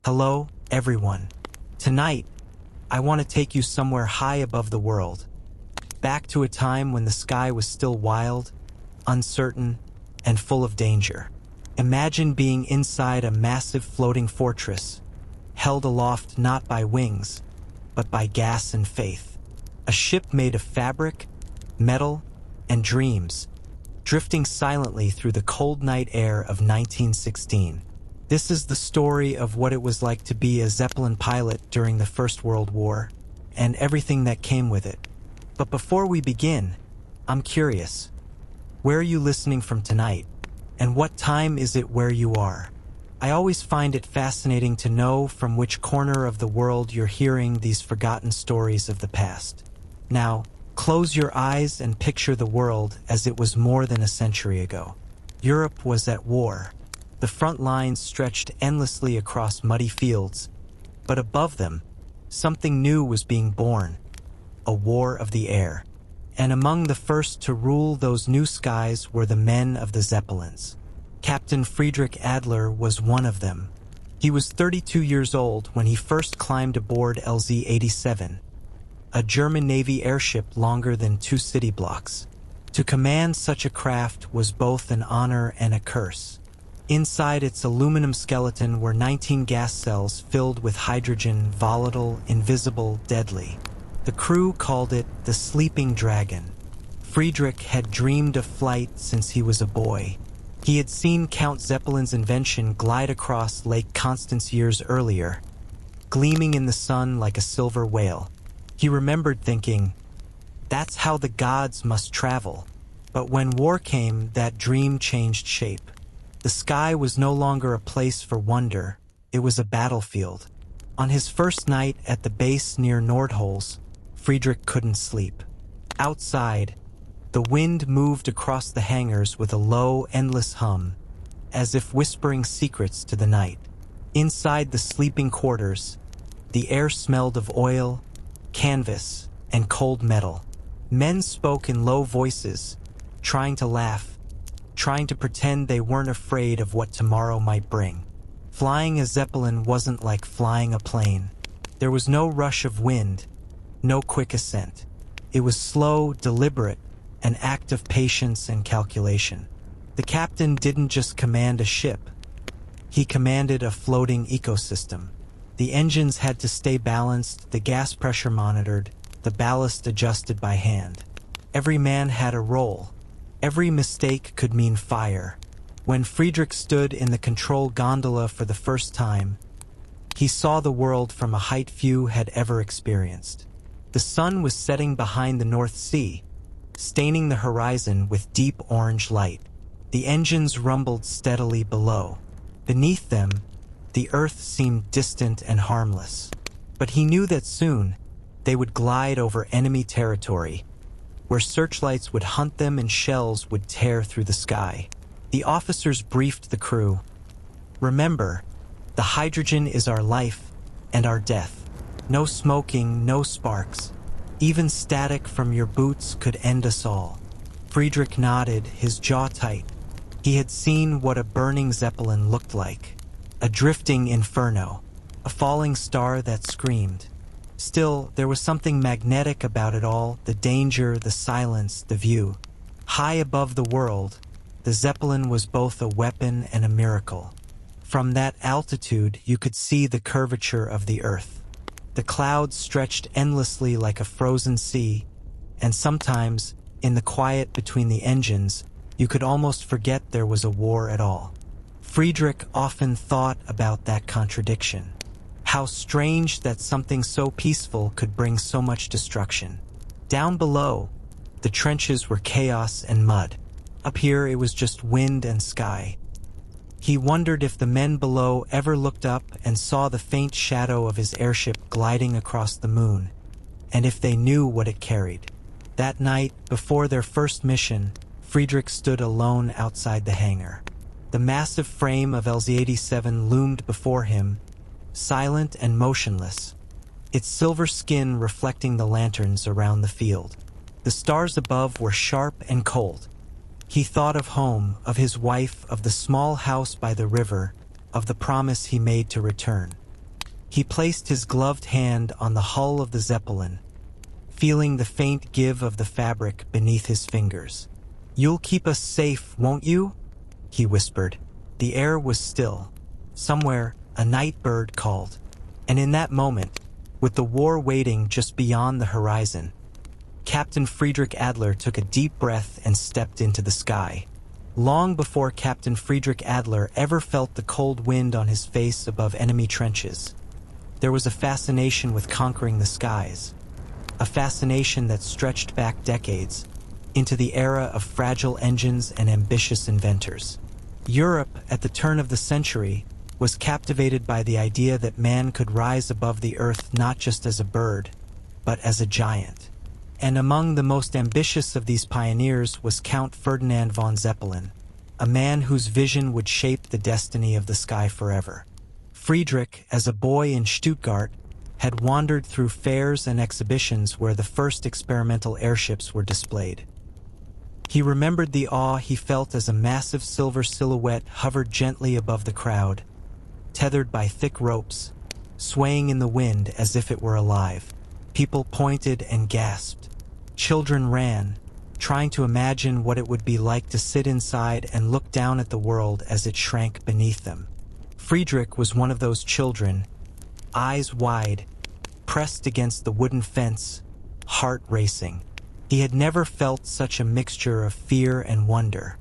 Hello, everyone. Tonight, I want to take you somewhere high above the world, back to a time when the sky was still wild, uncertain, and full of danger. Imagine being inside a massive floating fortress, held aloft not by wings, but by gas and faith. A ship made of fabric, metal, and dreams, drifting silently through the cold night air of 1916. This is the story of what it was like to be a Zeppelin pilot during the First World War, and everything that came with it. But before we begin, I'm curious. Where are you listening from tonight? And what time is it where you are? I always find it fascinating to know from which corner of the world you're hearing these forgotten stories of the past. Now, close your eyes and picture the world as it was more than a century ago. Europe was at war. The front lines stretched endlessly across muddy fields, but above them, something new was being born, a war of the air. And among the first to rule those new skies were the men of the Zeppelins. Captain Friedrich Adler was one of them. He was 32 years old when he first climbed aboard LZ-87, a German Navy airship longer than 2 city blocks. To command such a craft was both an honor and a curse. Inside its aluminum skeleton were 19 gas cells filled with hydrogen, volatile, invisible, deadly. The crew called it the Sleeping Dragon. Friedrich had dreamed of flight since he was a boy. He had seen Count Zeppelin's invention glide across Lake Constance years earlier, gleaming in the sun like a silver whale. He remembered thinking, "That's how the gods must travel." But when war came, that dream changed shape. The sky was no longer a place for wonder, it was a battlefield. On his first night at the base near Nordholz, Friedrich couldn't sleep. Outside, the wind moved across the hangars with a low, endless hum, as if whispering secrets to the night. Inside the sleeping quarters, the air smelled of oil, canvas, and cold metal. Men spoke in low voices, trying to laugh, trying to pretend they weren't afraid of what tomorrow might bring. Flying a Zeppelin wasn't like flying a plane. There was no rush of wind, no quick ascent. It was slow, deliberate, an act of patience and calculation. The captain didn't just command a ship. He commanded a floating ecosystem. The engines had to stay balanced, the gas pressure monitored, the ballast adjusted by hand. Every man had a role. Every mistake could mean fire. When Friedrich stood in the control gondola for the first time, he saw the world from a height few had ever experienced. The sun was setting behind the North Sea, staining the horizon with deep orange light. The engines rumbled steadily below. Beneath them, the earth seemed distant and harmless. But he knew that soon, they would glide over enemy territory, where searchlights would hunt them and shells would tear through the sky. The officers briefed the crew. "Remember, the hydrogen is our life and our death. No smoking, no sparks. Even static from your boots could end us all." Friedrich nodded, his jaw tight. He had seen what a burning Zeppelin looked like. A drifting inferno, a falling star that screamed. Still, there was something magnetic about it all, the danger, the silence, the view. High above the world, the Zeppelin was both a weapon and a miracle. From that altitude, you could see the curvature of the earth. The clouds stretched endlessly like a frozen sea, and sometimes, in the quiet between the engines, you could almost forget there was a war at all. Friedrich often thought about that contradiction. How strange that something so peaceful could bring so much destruction. Down below, the trenches were chaos and mud. Up here, it was just wind and sky. He wondered if the men below ever looked up and saw the faint shadow of his airship gliding across the moon, and if they knew what it carried. That night, before their first mission, Friedrich stood alone outside the hangar. The massive frame of LZ-87 loomed before him, silent and motionless, its silver skin reflecting the lanterns around the field. The stars above were sharp and cold. He thought of home, of his wife, of the small house by the river, of the promise he made to return. He placed his gloved hand on the hull of the Zeppelin, feeling the faint give of the fabric beneath his fingers. "You'll keep us safe, won't you?" he whispered. The air was still. Somewhere, a night bird called. And in that moment, with the war waiting just beyond the horizon, Captain Friedrich Adler took a deep breath and stepped into the sky. Long before Captain Friedrich Adler ever felt the cold wind on his face above enemy trenches, there was a fascination with conquering the skies, a fascination that stretched back decades into the era of fragile engines and ambitious inventors. Europe, at the turn of the century, was captivated by the idea that man could rise above the earth not just as a bird, but as a giant. And among the most ambitious of these pioneers was Count Ferdinand von Zeppelin, a man whose vision would shape the destiny of the sky forever. Friedrich, as a boy in Stuttgart, had wandered through fairs and exhibitions where the first experimental airships were displayed. He remembered the awe he felt as a massive silver silhouette hovered gently above the crowd, tethered by thick ropes, swaying in the wind as if it were alive. People pointed and gasped. Children ran, trying to imagine what it would be like to sit inside and look down at the world as it shrank beneath them. Friedrich was one of those children, eyes wide, pressed against the wooden fence, heart racing. He had never felt such a mixture of fear and wonder.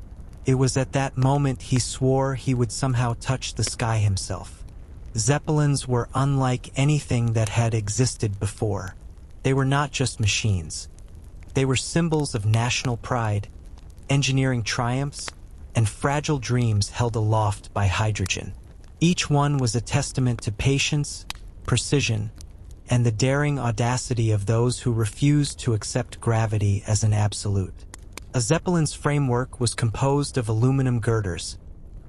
It was at that moment he swore he would somehow touch the sky himself. Zeppelins were unlike anything that had existed before. They were not just machines. They were symbols of national pride, engineering triumphs, and fragile dreams held aloft by hydrogen. Each one was a testament to patience, precision, and the daring audacity of those who refused to accept gravity as an absolute. A Zeppelin's framework was composed of aluminum girders,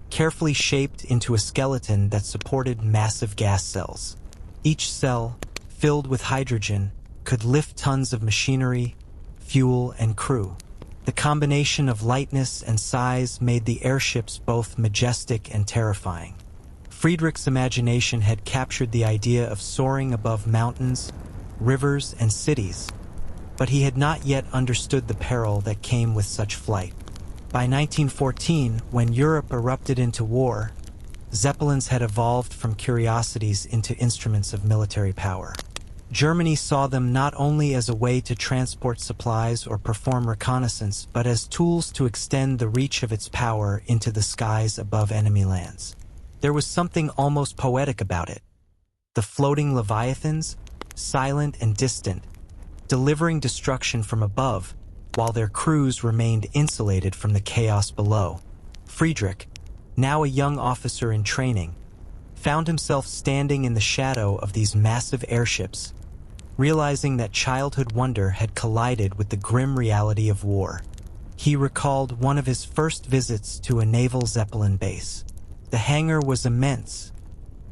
carefully shaped into a skeleton that supported massive gas cells. Each cell, filled with hydrogen, could lift tons of machinery, fuel, and crew. The combination of lightness and size made the airships both majestic and terrifying. Friedrich's imagination had captured the idea of soaring above mountains, rivers, and cities, but he had not yet understood the peril that came with such flight. By 1914, when Europe erupted into war, Zeppelins had evolved from curiosities into instruments of military power. Germany saw them not only as a way to transport supplies or perform reconnaissance, but as tools to extend the reach of its power into the skies above enemy lands. There was something almost poetic about it. The floating leviathans, silent and distant, delivering destruction from above, while their crews remained insulated from the chaos below. Friedrich, now a young officer in training, found himself standing in the shadow of these massive airships, realizing that childhood wonder had collided with the grim reality of war. He recalled one of his first visits to a naval Zeppelin base. The hangar was immense,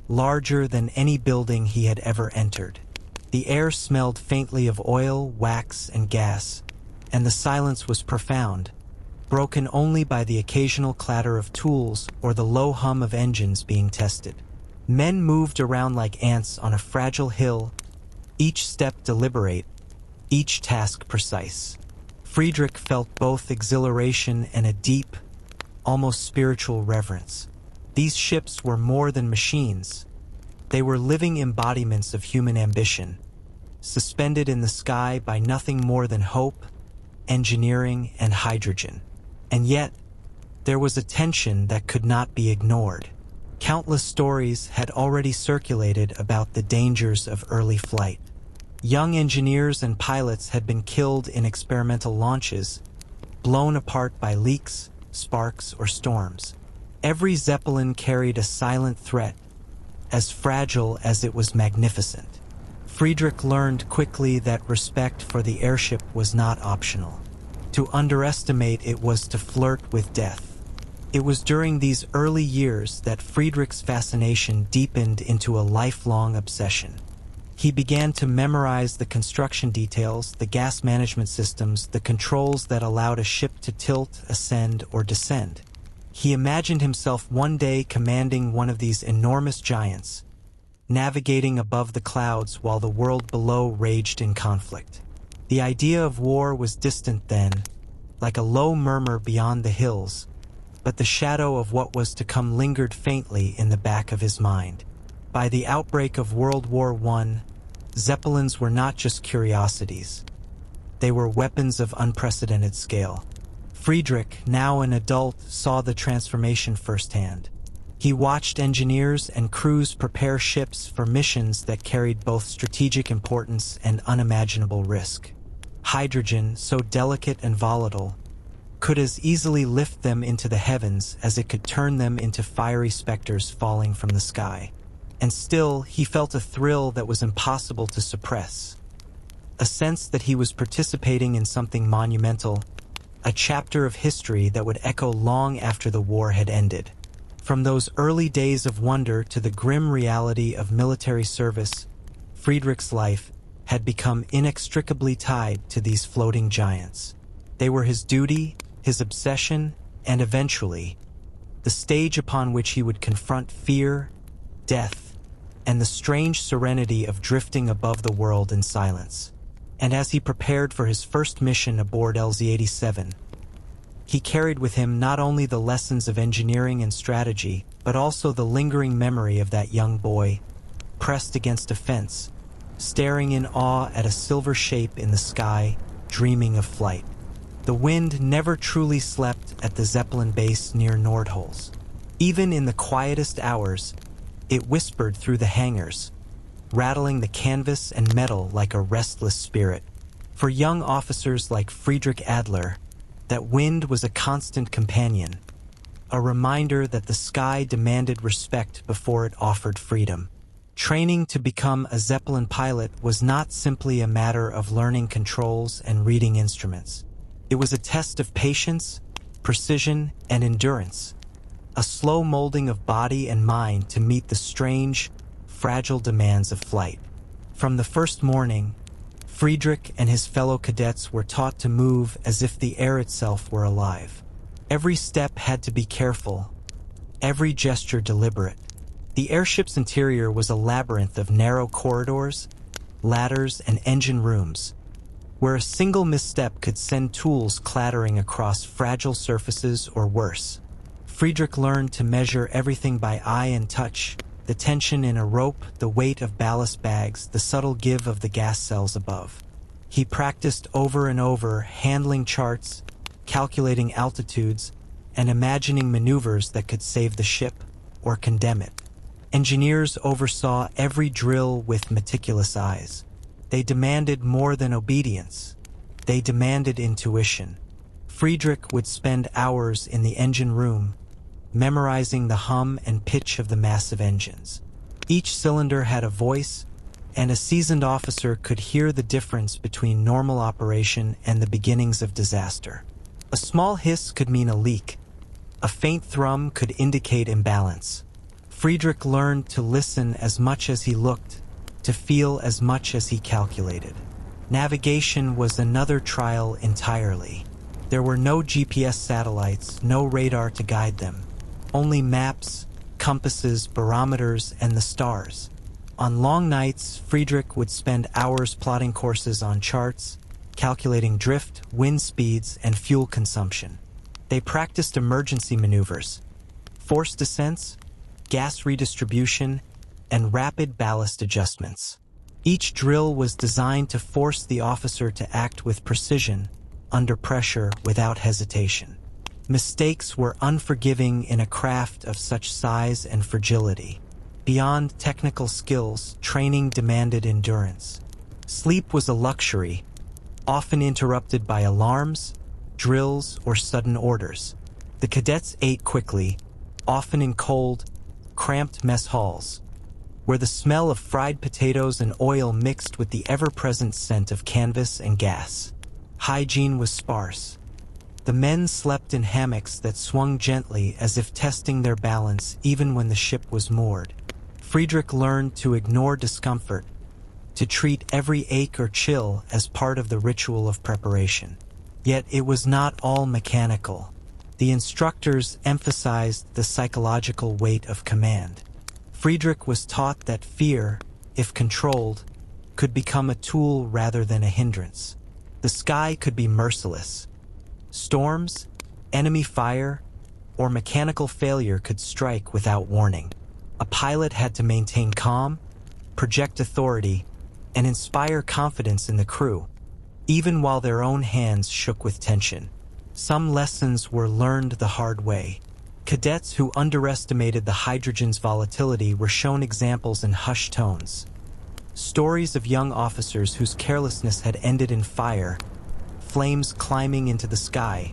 larger than any building he had ever entered. The air smelled faintly of oil, wax, and gas, and the silence was profound, broken only by the occasional clatter of tools or the low hum of engines being tested. Men moved around like ants on a fragile hill, each step deliberate, each task precise. Friedrich felt both exhilaration and a deep, almost spiritual reverence. These ships were more than machines. They were living embodiments of human ambition, suspended in the sky by nothing more than hope, engineering, and hydrogen. And yet, there was a tension that could not be ignored. Countless stories had already circulated about the dangers of early flight. Young engineers and pilots had been killed in experimental launches, blown apart by leaks, sparks, or storms. Every Zeppelin carried a silent threat, as fragile as it was magnificent. Friedrich learned quickly that respect for the airship was not optional. To underestimate it was to flirt with death. It was during these early years that Friedrich's fascination deepened into a lifelong obsession. He began to memorize the construction details, the gas management systems, the controls that allowed a ship to tilt, ascend, or descend. He imagined himself one day commanding one of these enormous giants, navigating above the clouds while the world below raged in conflict. The idea of war was distant then, like a low murmur beyond the hills, but the shadow of what was to come lingered faintly in the back of his mind. By the outbreak of World War I, Zeppelins were not just curiosities. They were weapons of unprecedented scale. Friedrich, now an adult, saw the transformation firsthand. He watched engineers and crews prepare ships for missions that carried both strategic importance and unimaginable risk. Hydrogen, so delicate and volatile, could as easily lift them into the heavens as it could turn them into fiery specters falling from the sky. And still, he felt a thrill that was impossible to suppress. A sense that he was participating in something monumental, a chapter of history that would echo long after the war had ended. From those early days of wonder to the grim reality of military service, Friedrich's life had become inextricably tied to these floating giants. They were his duty, his obsession, and eventually, the stage upon which he would confront fear, death, and the strange serenity of drifting above the world in silence. And as he prepared for his first mission aboard LZ-87, he carried with him not only the lessons of engineering and strategy, but also the lingering memory of that young boy, pressed against a fence, staring in awe at a silver shape in the sky, dreaming of flight. The wind never truly slept at the Zeppelin base near Nordholz. Even in the quietest hours, it whispered through the hangars, rattling the canvas and metal like a restless spirit. For young officers like Friedrich Adler, that wind was a constant companion, a reminder that the sky demanded respect before it offered freedom. Training to become a Zeppelin pilot was not simply a matter of learning controls and reading instruments. It was a test of patience, precision, and endurance, a slow molding of body and mind to meet the strange, fragile demands of flight. From the first morning, Friedrich and his fellow cadets were taught to move as if the air itself were alive. Every step had to be careful, every gesture deliberate. The airship's interior was a labyrinth of narrow corridors, ladders, and engine rooms, where a single misstep could send tools clattering across fragile surfaces or worse. Friedrich learned to measure everything by eye and touch, the tension in a rope, the weight of ballast bags, the subtle give of the gas cells above. He practiced over and over, handling charts, calculating altitudes, and imagining maneuvers that could save the ship or condemn it. Engineers oversaw every drill with meticulous eyes. They demanded more than obedience. They demanded intuition. Friedrich would spend hours in the engine room, memorizing the hum and pitch of the massive engines. Each cylinder had a voice, and a seasoned officer could hear the difference between normal operation and the beginnings of disaster. A small hiss could mean a leak. A faint thrum could indicate imbalance. Friedrich learned to listen as much as he looked, to feel as much as he calculated. Navigation was another trial entirely. There were no GPS satellites, no radar to guide them. Only maps, compasses, barometers, and the stars. On long nights, Friedrich would spend hours plotting courses on charts, calculating drift, wind speeds, and fuel consumption. They practiced emergency maneuvers, forced descents, gas redistribution, and rapid ballast adjustments. Each drill was designed to force the officer to act with precision, under pressure, without hesitation. Mistakes were unforgiving in a craft of such size and fragility. Beyond technical skills, training demanded endurance. Sleep was a luxury, often interrupted by alarms, drills, or sudden orders. The cadets ate quickly, often in cold, cramped mess halls, where the smell of fried potatoes and oil mixed with the ever-present scent of canvas and gas. Hygiene was sparse. The men slept in hammocks that swung gently as if testing their balance even when the ship was moored. Friedrich learned to ignore discomfort, to treat every ache or chill as part of the ritual of preparation. Yet it was not all mechanical. The instructors emphasized the psychological weight of command. Friedrich was taught that fear, if controlled, could become a tool rather than a hindrance. The sky could be merciless. Storms, enemy fire, or mechanical failure could strike without warning. A pilot had to maintain calm, project authority, and inspire confidence in the crew, even while their own hands shook with tension. Some lessons were learned the hard way. Cadets who underestimated the hydrogen's volatility were shown examples in hushed tones. Stories of young officers whose carelessness had ended in fire, flames climbing into the sky,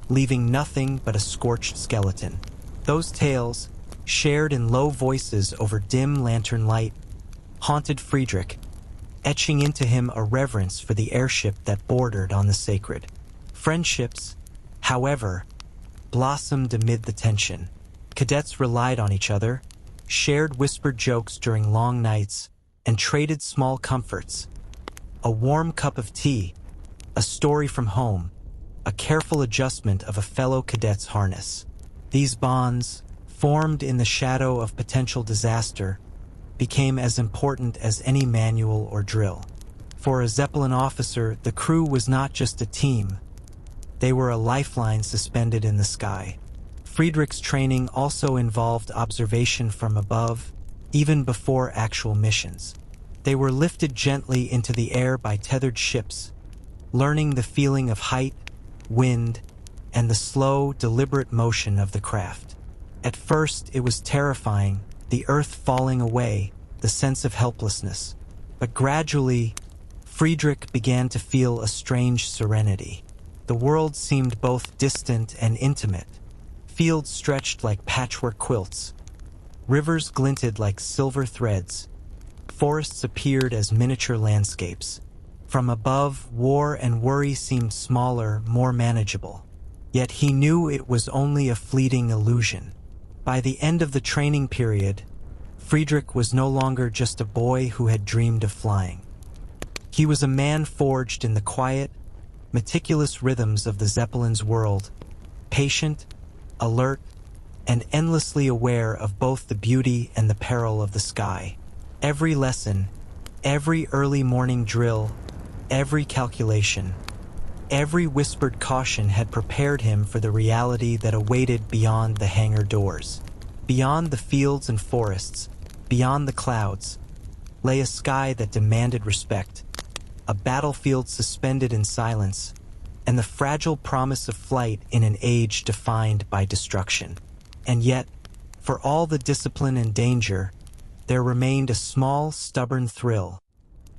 leaving nothing but a scorched skeleton. Those tales, shared in low voices over dim lantern light, haunted Friedrich, etching into him a reverence for the airship that bordered on the sacred. Friendships, however, blossomed amid the tension. Cadets relied on each other, shared whispered jokes during long nights, and traded small comforts. A warm cup of tea, a story from home, a careful adjustment of a fellow cadet's harness. These bonds, formed in the shadow of potential disaster, became as important as any manual or drill. For a Zeppelin officer, the crew was not just a team. They were a lifeline suspended in the sky. Friedrich's training also involved observation from above, even before actual missions. They were lifted gently into the air by tethered ships, learning the feeling of height, wind, and the slow, deliberate motion of the craft. At first, it was terrifying, the earth falling away, the sense of helplessness. But gradually, Friedrich began to feel a strange serenity. The world seemed both distant and intimate. Fields stretched like patchwork quilts. Rivers glinted like silver threads. Forests appeared as miniature landscapes. From above, war and worry seemed smaller, more manageable. Yet he knew it was only a fleeting illusion. By the end of the training period, Friedrich was no longer just a boy who had dreamed of flying. He was a man forged in the quiet, meticulous rhythms of the Zeppelin's world, patient, alert, and endlessly aware of both the beauty and the peril of the sky. Every lesson, every early morning drill, every calculation, every whispered caution had prepared him for the reality that awaited beyond the hangar doors. Beyond the fields and forests, beyond the clouds, lay a sky that demanded respect, a battlefield suspended in silence, and the fragile promise of flight in an age defined by destruction. And yet, for all the discipline and danger, there remained a small, stubborn thrill,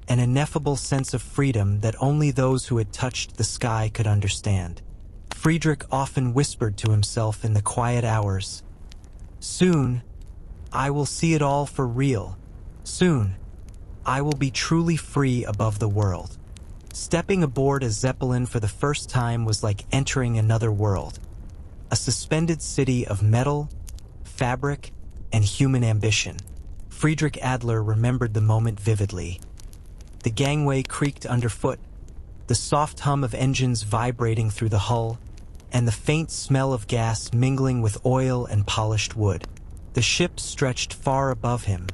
an ineffable sense of freedom that only those who had touched the sky could understand. Friedrich often whispered to himself in the quiet hours, "Soon, I will see it all for real. Soon, I will be truly free above the world." Stepping aboard a Zeppelin for the first time was like entering another world, a suspended city of metal, fabric, and human ambition. Friedrich Adler remembered the moment vividly. The gangway creaked underfoot, the soft hum of engines vibrating through the hull, and the faint smell of gas mingling with oil and polished wood. The ship stretched far above him,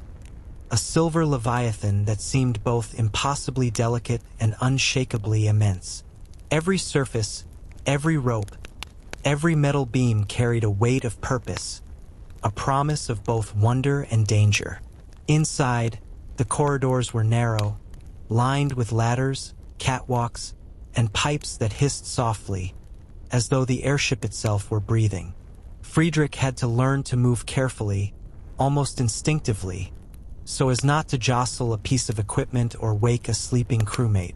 a silver leviathan that seemed both impossibly delicate and unshakably immense. Every surface, every rope, every metal beam carried a weight of purpose, a promise of both wonder and danger. Inside, the corridors were narrow, lined with ladders, catwalks, and pipes that hissed softly, as though the airship itself were breathing. Friedrich had to learn to move carefully, almost instinctively, so as not to jostle a piece of equipment or wake a sleeping crewmate.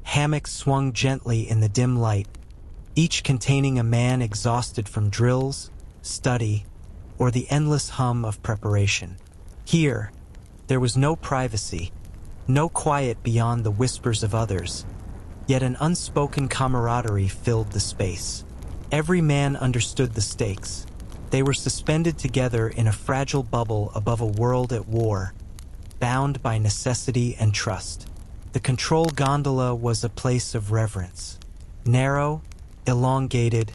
Hammocks swung gently in the dim light, each containing a man exhausted from drills, study, or the endless hum of preparation. Here, there was no privacy, no quiet beyond the whispers of others, yet an unspoken camaraderie filled the space. Every man understood the stakes. They were suspended together in a fragile bubble above a world at war, bound by necessity and trust. The control gondola was a place of reverence. Narrow, elongated,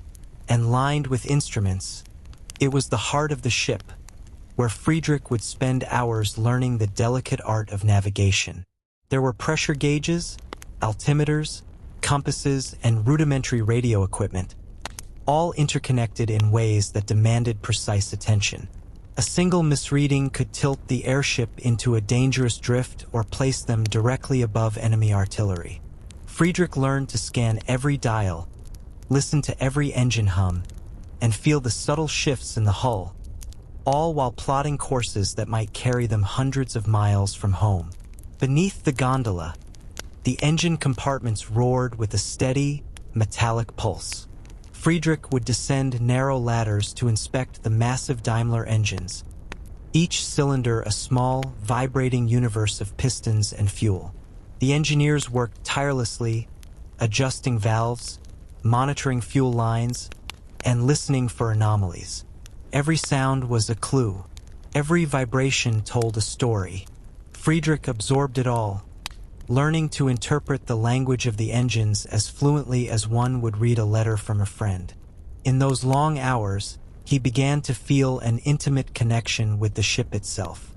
and lined with instruments, it was the heart of the ship, where Friedrich would spend hours learning the delicate art of navigation. There were pressure gauges, altimeters, compasses, and rudimentary radio equipment, all interconnected in ways that demanded precise attention. A single misreading could tilt the airship into a dangerous drift or place them directly above enemy artillery. Friedrich learned to scan every dial, listen to every engine hum, and feel the subtle shifts in the hull, all while plotting courses that might carry them hundreds of miles from home. Beneath the gondola, the engine compartments roared with a steady, metallic pulse. Friedrich would descend narrow ladders to inspect the massive Daimler engines, each cylinder a small, vibrating universe of pistons and fuel. The engineers worked tirelessly, adjusting valves, monitoring fuel lines, and listening for anomalies. Every sound was a clue. Every vibration told a story. Friedrich absorbed it all, learning to interpret the language of the engines as fluently as one would read a letter from a friend. In those long hours, he began to feel an intimate connection with the ship itself.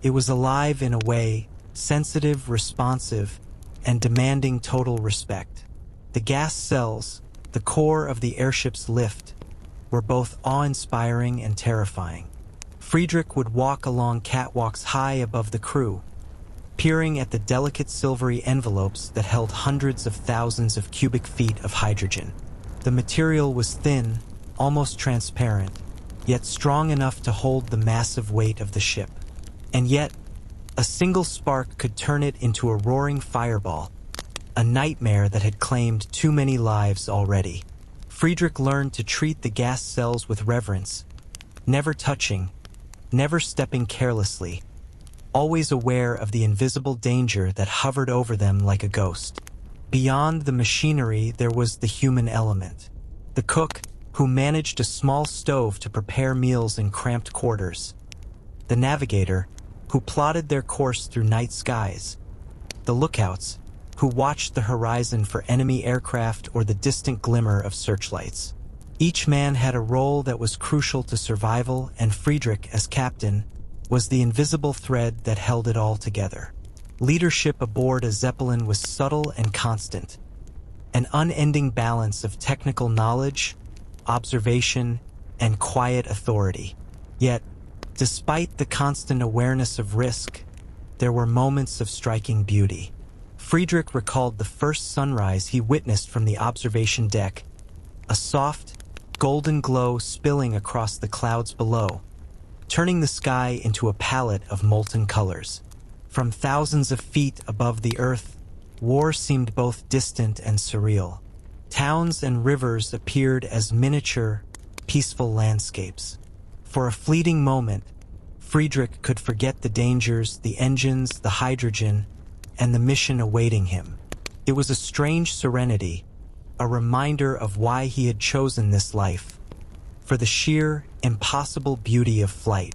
It was alive in a way, sensitive, responsive, and demanding total respect. The gas cells, the core of the airship's lift, were both awe-inspiring and terrifying. Friedrich would walk along catwalks high above the crew, peering at the delicate silvery envelopes that held hundreds of thousands of cubic feet of hydrogen. The material was thin, almost transparent, yet strong enough to hold the massive weight of the ship. And yet, a single spark could turn it into a roaring fireball, a nightmare that had claimed too many lives already. Friedrich learned to treat the gas cells with reverence, never touching, never stepping carelessly, always aware of the invisible danger that hovered over them like a ghost. Beyond the machinery, there was the human element. The cook, who managed a small stove to prepare meals in cramped quarters. The navigator, who plotted their course through night skies. The lookouts, who watched the horizon for enemy aircraft or the distant glimmer of searchlights. Each man had a role that was crucial to survival, and Friedrich, as captain, was the invisible thread that held it all together. Leadership aboard a Zeppelin was subtle and constant, an unending balance of technical knowledge, observation, and quiet authority. Yet, despite the constant awareness of risk, there were moments of striking beauty. Friedrich recalled the first sunrise he witnessed from the observation deck, a soft, golden glow spilling across the clouds below, turning the sky into a palette of molten colors. From thousands of feet above the earth, war seemed both distant and surreal. Towns and rivers appeared as miniature, peaceful landscapes. For a fleeting moment, Friedrich could forget the dangers, the engines, the hydrogen, and the mission awaiting him. It was a strange serenity, a reminder of why he had chosen this life. For the sheer, impossible beauty of flight.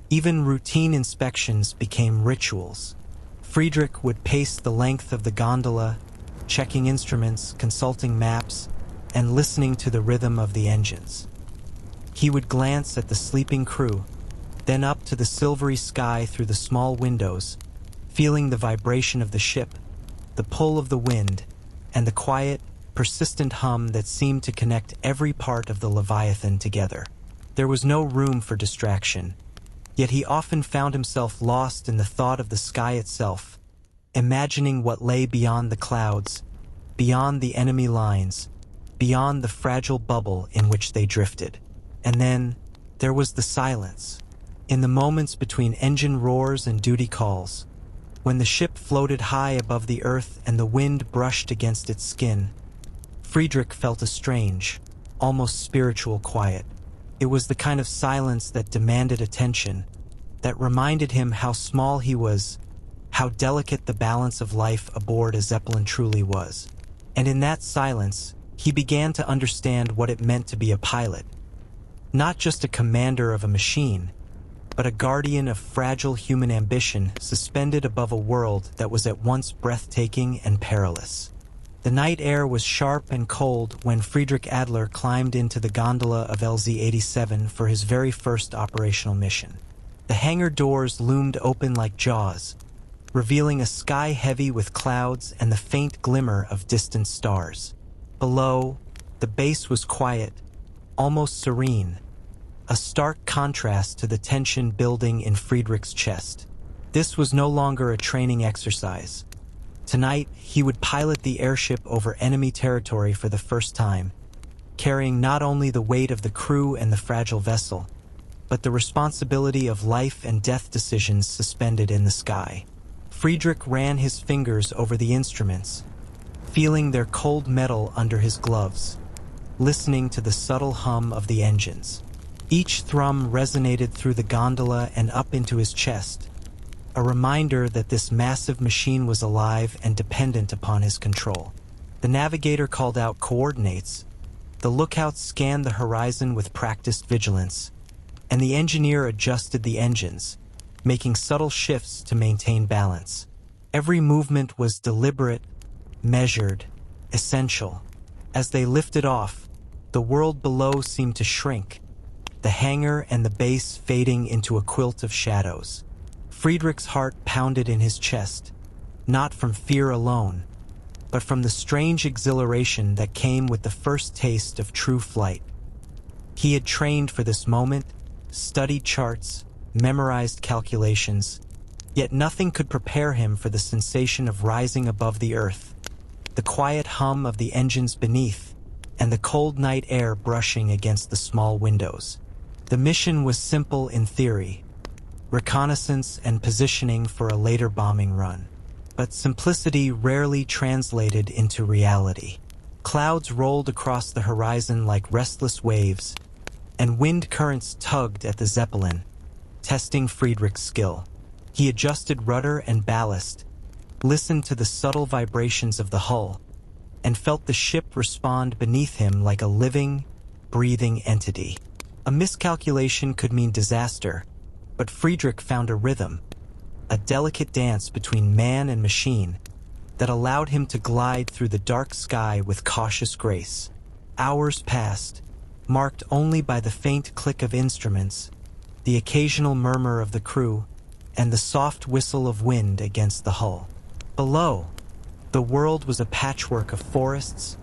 Even routine inspections became rituals. Friedrich would pace the length of the gondola, checking instruments, consulting maps, and listening to the rhythm of the engines. He would glance at the sleeping crew, then up to the silvery sky through the small windows, feeling the vibration of the ship, the pull of the wind, and the quiet, persistent hum that seemed to connect every part of the Leviathan together. There was no room for distraction, yet he often found himself lost in the thought of the sky itself, imagining what lay beyond the clouds, beyond the enemy lines, beyond the fragile bubble in which they drifted. And then there was the silence. In the moments between engine roars and duty calls, when the ship floated high above the earth and the wind brushed against its skin, Friedrich felt a strange, almost spiritual quiet. It was the kind of silence that demanded attention, that reminded him how small he was, how delicate the balance of life aboard a Zeppelin truly was. And in that silence, he began to understand what it meant to be a pilot. Not just a commander of a machine, but a guardian of fragile human ambition suspended above a world that was at once breathtaking and perilous. The night air was sharp and cold when Friedrich Adler climbed into the gondola of LZ-87 for his very first operational mission. The hangar doors loomed open like jaws, revealing a sky heavy with clouds and the faint glimmer of distant stars. Below, the base was quiet, almost serene, a stark contrast to the tension building in Friedrich's chest. This was no longer a training exercise. Tonight, he would pilot the airship over enemy territory for the first time, carrying not only the weight of the crew and the fragile vessel, but the responsibility of life and death decisions suspended in the sky. Friedrich ran his fingers over the instruments, feeling their cold metal under his gloves, listening to the subtle hum of the engines. Each thrum resonated through the gondola and up into his chest, a reminder that this massive machine was alive and dependent upon his control. The navigator called out coordinates, the lookout scanned the horizon with practiced vigilance, and the engineer adjusted the engines, making subtle shifts to maintain balance. Every movement was deliberate, measured, essential. As they lifted off, the world below seemed to shrink, the hangar and the base fading into a quilt of shadows. Friedrich's heart pounded in his chest, not from fear alone, but from the strange exhilaration that came with the first taste of true flight. He had trained for this moment, studied charts, memorized calculations, yet nothing could prepare him for the sensation of rising above the earth, the quiet hum of the engines beneath, and the cold night air brushing against the small windows. The mission was simple in theory, reconnaissance and positioning for a later bombing run. But simplicity rarely translated into reality. Clouds rolled across the horizon like restless waves, and wind currents tugged at the Zeppelin, testing Friedrich's skill. He adjusted rudder and ballast, listened to the subtle vibrations of the hull, and felt the ship respond beneath him like a living, breathing entity. A miscalculation could mean disaster, but Friedrich found a rhythm, a delicate dance between man and machine that allowed him to glide through the dark sky with cautious grace. Hours passed, marked only by the faint click of instruments, the occasional murmur of the crew, and the soft whistle of wind against the hull. Below, the world was a patchwork of forests,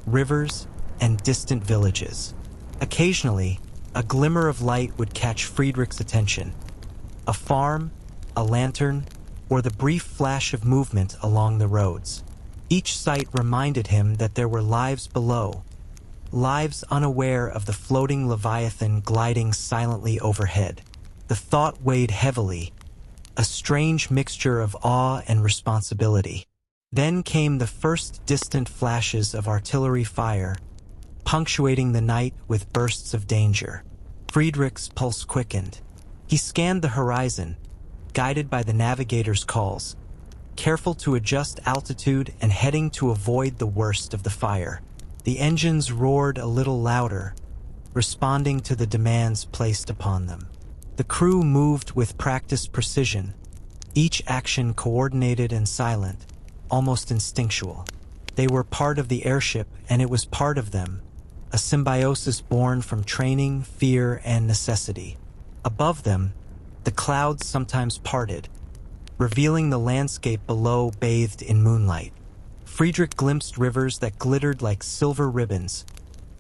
rivers, and distant villages. Occasionally, a glimmer of light would catch Friedrich's attention. A farm, a lantern, or the brief flash of movement along the roads. Each sight reminded him that there were lives below, lives unaware of the floating leviathan gliding silently overhead. The thought weighed heavily, a strange mixture of awe and responsibility. Then came the first distant flashes of artillery fire, punctuating the night with bursts of danger. Friedrich's pulse quickened. He scanned the horizon, guided by the navigator's calls, careful to adjust altitude and heading to avoid the worst of the fire. The engines roared a little louder, responding to the demands placed upon them. The crew moved with practiced precision, each action coordinated and silent, almost instinctual. They were part of the airship, and it was part of them, a symbiosis born from training, fear, and necessity. Above them, the clouds sometimes parted, revealing the landscape below bathed in moonlight. Friedrich glimpsed rivers that glittered like silver ribbons,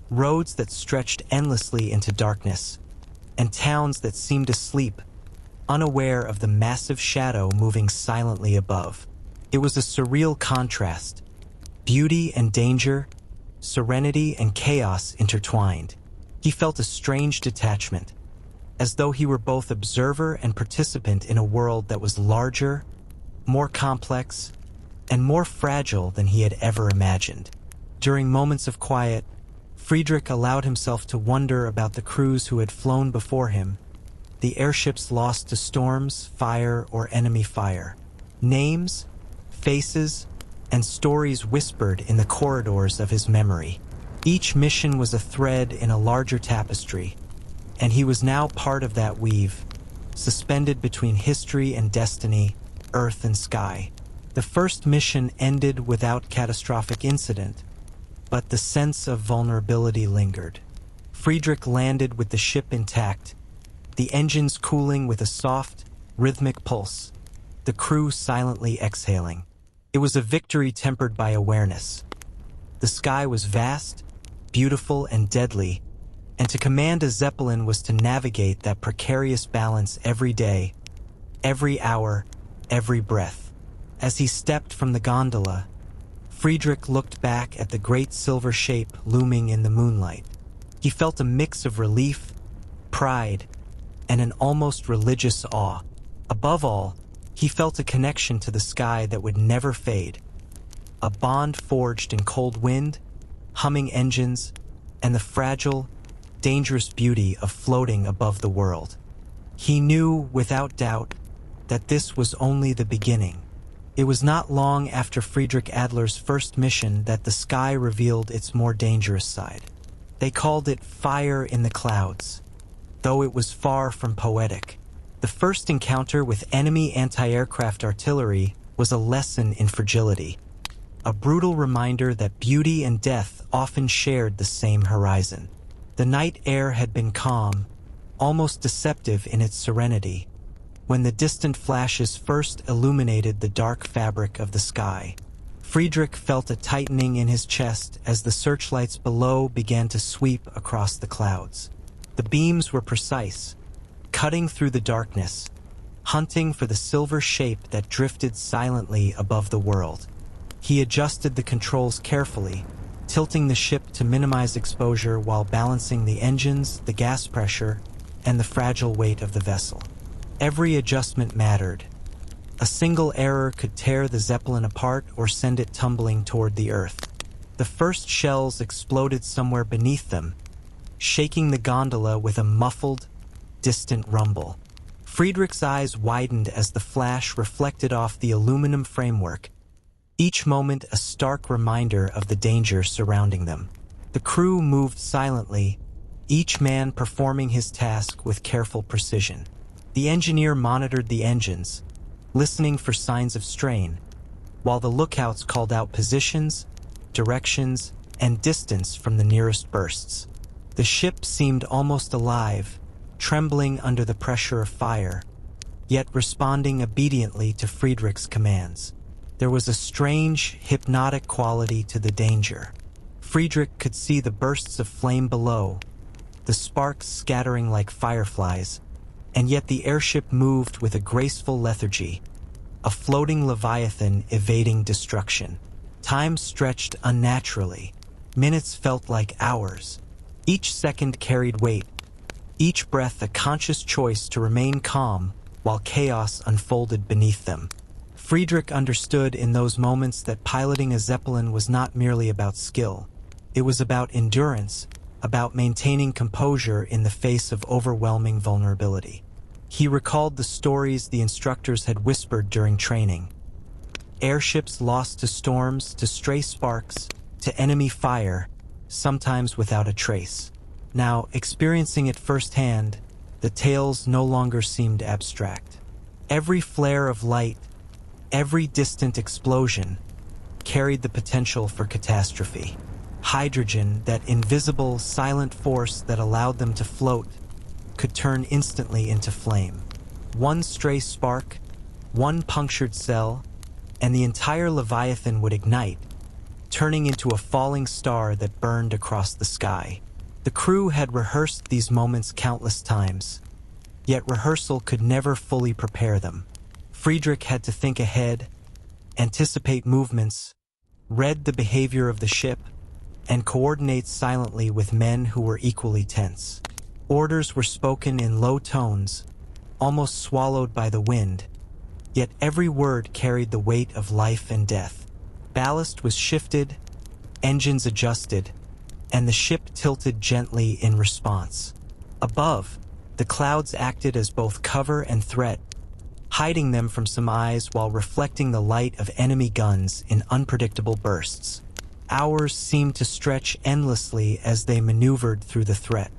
roads that stretched endlessly into darkness, and towns that seemed asleep, unaware of the massive shadow moving silently above. It was a surreal contrast, beauty and danger, serenity and chaos intertwined. He felt a strange detachment, as though he were both observer and participant in a world that was larger, more complex, and more fragile than he had ever imagined. During moments of quiet, Friedrich allowed himself to wonder about the crews who had flown before him, the airships lost to storms, fire, or enemy fire. Names, faces, and stories whispered in the corridors of his memory. Each mission was a thread in a larger tapestry, and he was now part of that weave, suspended between history and destiny, earth and sky. The first mission ended without catastrophic incident, but the sense of vulnerability lingered. Friedrich landed with the ship intact, the engines cooling with a soft, rhythmic pulse, the crew silently exhaling. It was a victory tempered by awareness. The sky was vast, beautiful, and deadly, and to command a Zeppelin was to navigate that precarious balance every day, every hour, every breath. As he stepped from the gondola, Friedrich looked back at the great silver shape looming in the moonlight. He felt a mix of relief, pride, and an almost religious awe. Above all, he felt a connection to the sky that would never fade, a bond forged in cold wind, humming engines, and the fragile, dangerous beauty of floating above the world. He knew, without doubt, that this was only the beginning. It was not long after Friedrich Adler's first mission that the sky revealed its more dangerous side. They called it fire in the clouds, though it was far from poetic. The first encounter with enemy anti-aircraft artillery was a lesson in fragility, a brutal reminder that beauty and death often shared the same horizon. The night air had been calm, almost deceptive in its serenity, when the distant flashes first illuminated the dark fabric of the sky. Friedrich felt a tightening in his chest as the searchlights below began to sweep across the clouds. The beams were precise, cutting through the darkness, hunting for the silver shape that drifted silently above the world. He adjusted the controls carefully, tilting the ship to minimize exposure while balancing the engines, the gas pressure, and the fragile weight of the vessel. Every adjustment mattered. A single error could tear the Zeppelin apart or send it tumbling toward the earth. The first shells exploded somewhere beneath them, shaking the gondola with a muffled, distant rumble. Friedrich's eyes widened as the flash reflected off the aluminum framework, each moment a stark reminder of the danger surrounding them. The crew moved silently, each man performing his task with careful precision. The engineer monitored the engines, listening for signs of strain, while the lookouts called out positions, directions, and distance from the nearest bursts. The ship seemed almost alive, trembling under the pressure of fire, yet responding obediently to Friedrich's commands. There was a strange, hypnotic quality to the danger. Friedrich could see the bursts of flame below, the sparks scattering like fireflies, and yet the airship moved with a graceful lethargy, a floating leviathan evading destruction. Time stretched unnaturally. Minutes felt like hours. Each second carried weight, each breath a conscious choice to remain calm while chaos unfolded beneath them. Friedrich understood in those moments that piloting a Zeppelin was not merely about skill. It was about endurance, about maintaining composure in the face of overwhelming vulnerability. He recalled the stories the instructors had whispered during training. Airships lost to storms, to stray sparks, to enemy fire, sometimes without a trace. Now, experiencing it firsthand, the tales no longer seemed abstract. Every flare of light, every distant explosion, carried the potential for catastrophe. Hydrogen, that invisible, silent force that allowed them to float, could turn instantly into flame. One stray spark, one punctured cell, and the entire Leviathan would ignite, turning into a falling star that burned across the sky. The crew had rehearsed these moments countless times, yet rehearsal could never fully prepare them. Friedrich had to think ahead, anticipate movements, read the behavior of the ship, and coordinate silently with men who were equally tense. Orders were spoken in low tones, almost swallowed by the wind, yet every word carried the weight of life and death. Ballast was shifted, engines adjusted, and the ship tilted gently in response. Above, the clouds acted as both cover and threat, hiding them from some eyes while reflecting the light of enemy guns in unpredictable bursts. Hours seemed to stretch endlessly as they maneuvered through the threat.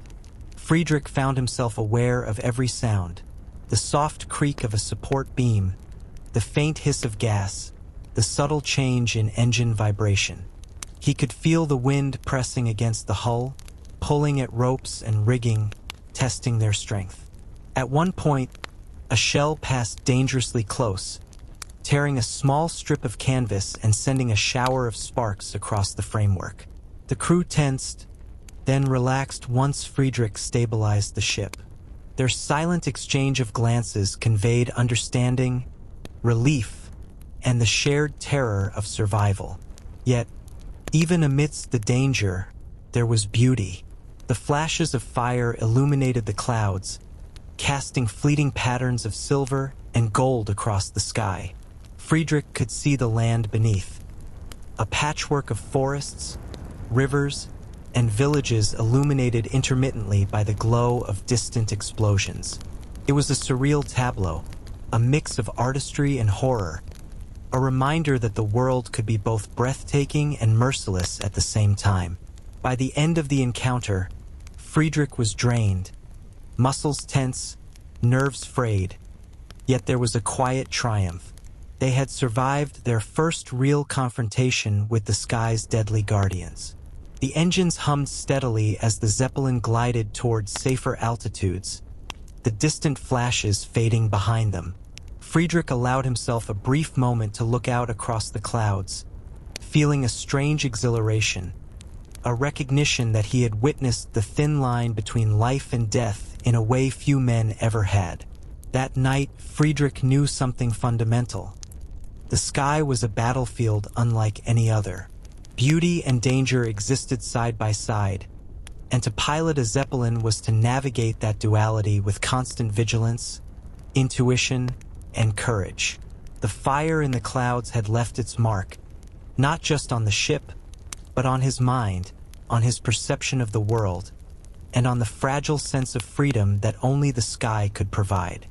Friedrich found himself aware of every sound: the soft creak of a support beam, the faint hiss of gas, the subtle change in engine vibration. He could feel the wind pressing against the hull, pulling at ropes and rigging, testing their strength. At one point, a shell passed dangerously close, tearing a small strip of canvas and sending a shower of sparks across the framework. The crew tensed, then relaxed once Friedrich stabilized the ship. Their silent exchange of glances conveyed understanding, relief, and the shared terror of survival. Yet, even amidst the danger, there was beauty. The flashes of fire illuminated the clouds, casting fleeting patterns of silver and gold across the sky. Friedrich could see the land beneath, a patchwork of forests, rivers, and villages illuminated intermittently by the glow of distant explosions. It was a surreal tableau, a mix of artistry and horror, a reminder that the world could be both breathtaking and merciless at the same time. By the end of the encounter, Friedrich was drained, muscles tense, nerves frayed, yet there was a quiet triumph. They had survived their first real confrontation with the sky's deadly guardians. The engines hummed steadily as the Zeppelin glided towards safer altitudes, the distant flashes fading behind them. Friedrich allowed himself a brief moment to look out across the clouds, feeling a strange exhilaration, a recognition that he had witnessed the thin line between life and death in a way few men ever had. That night, Friedrich knew something fundamental. The sky was a battlefield unlike any other. Beauty and danger existed side by side, and to pilot a Zeppelin was to navigate that duality with constant vigilance, intuition, and courage. The fire in the clouds had left its mark, not just on the ship, but on his mind, on his perception of the world, and on the fragile sense of freedom that only the sky could provide.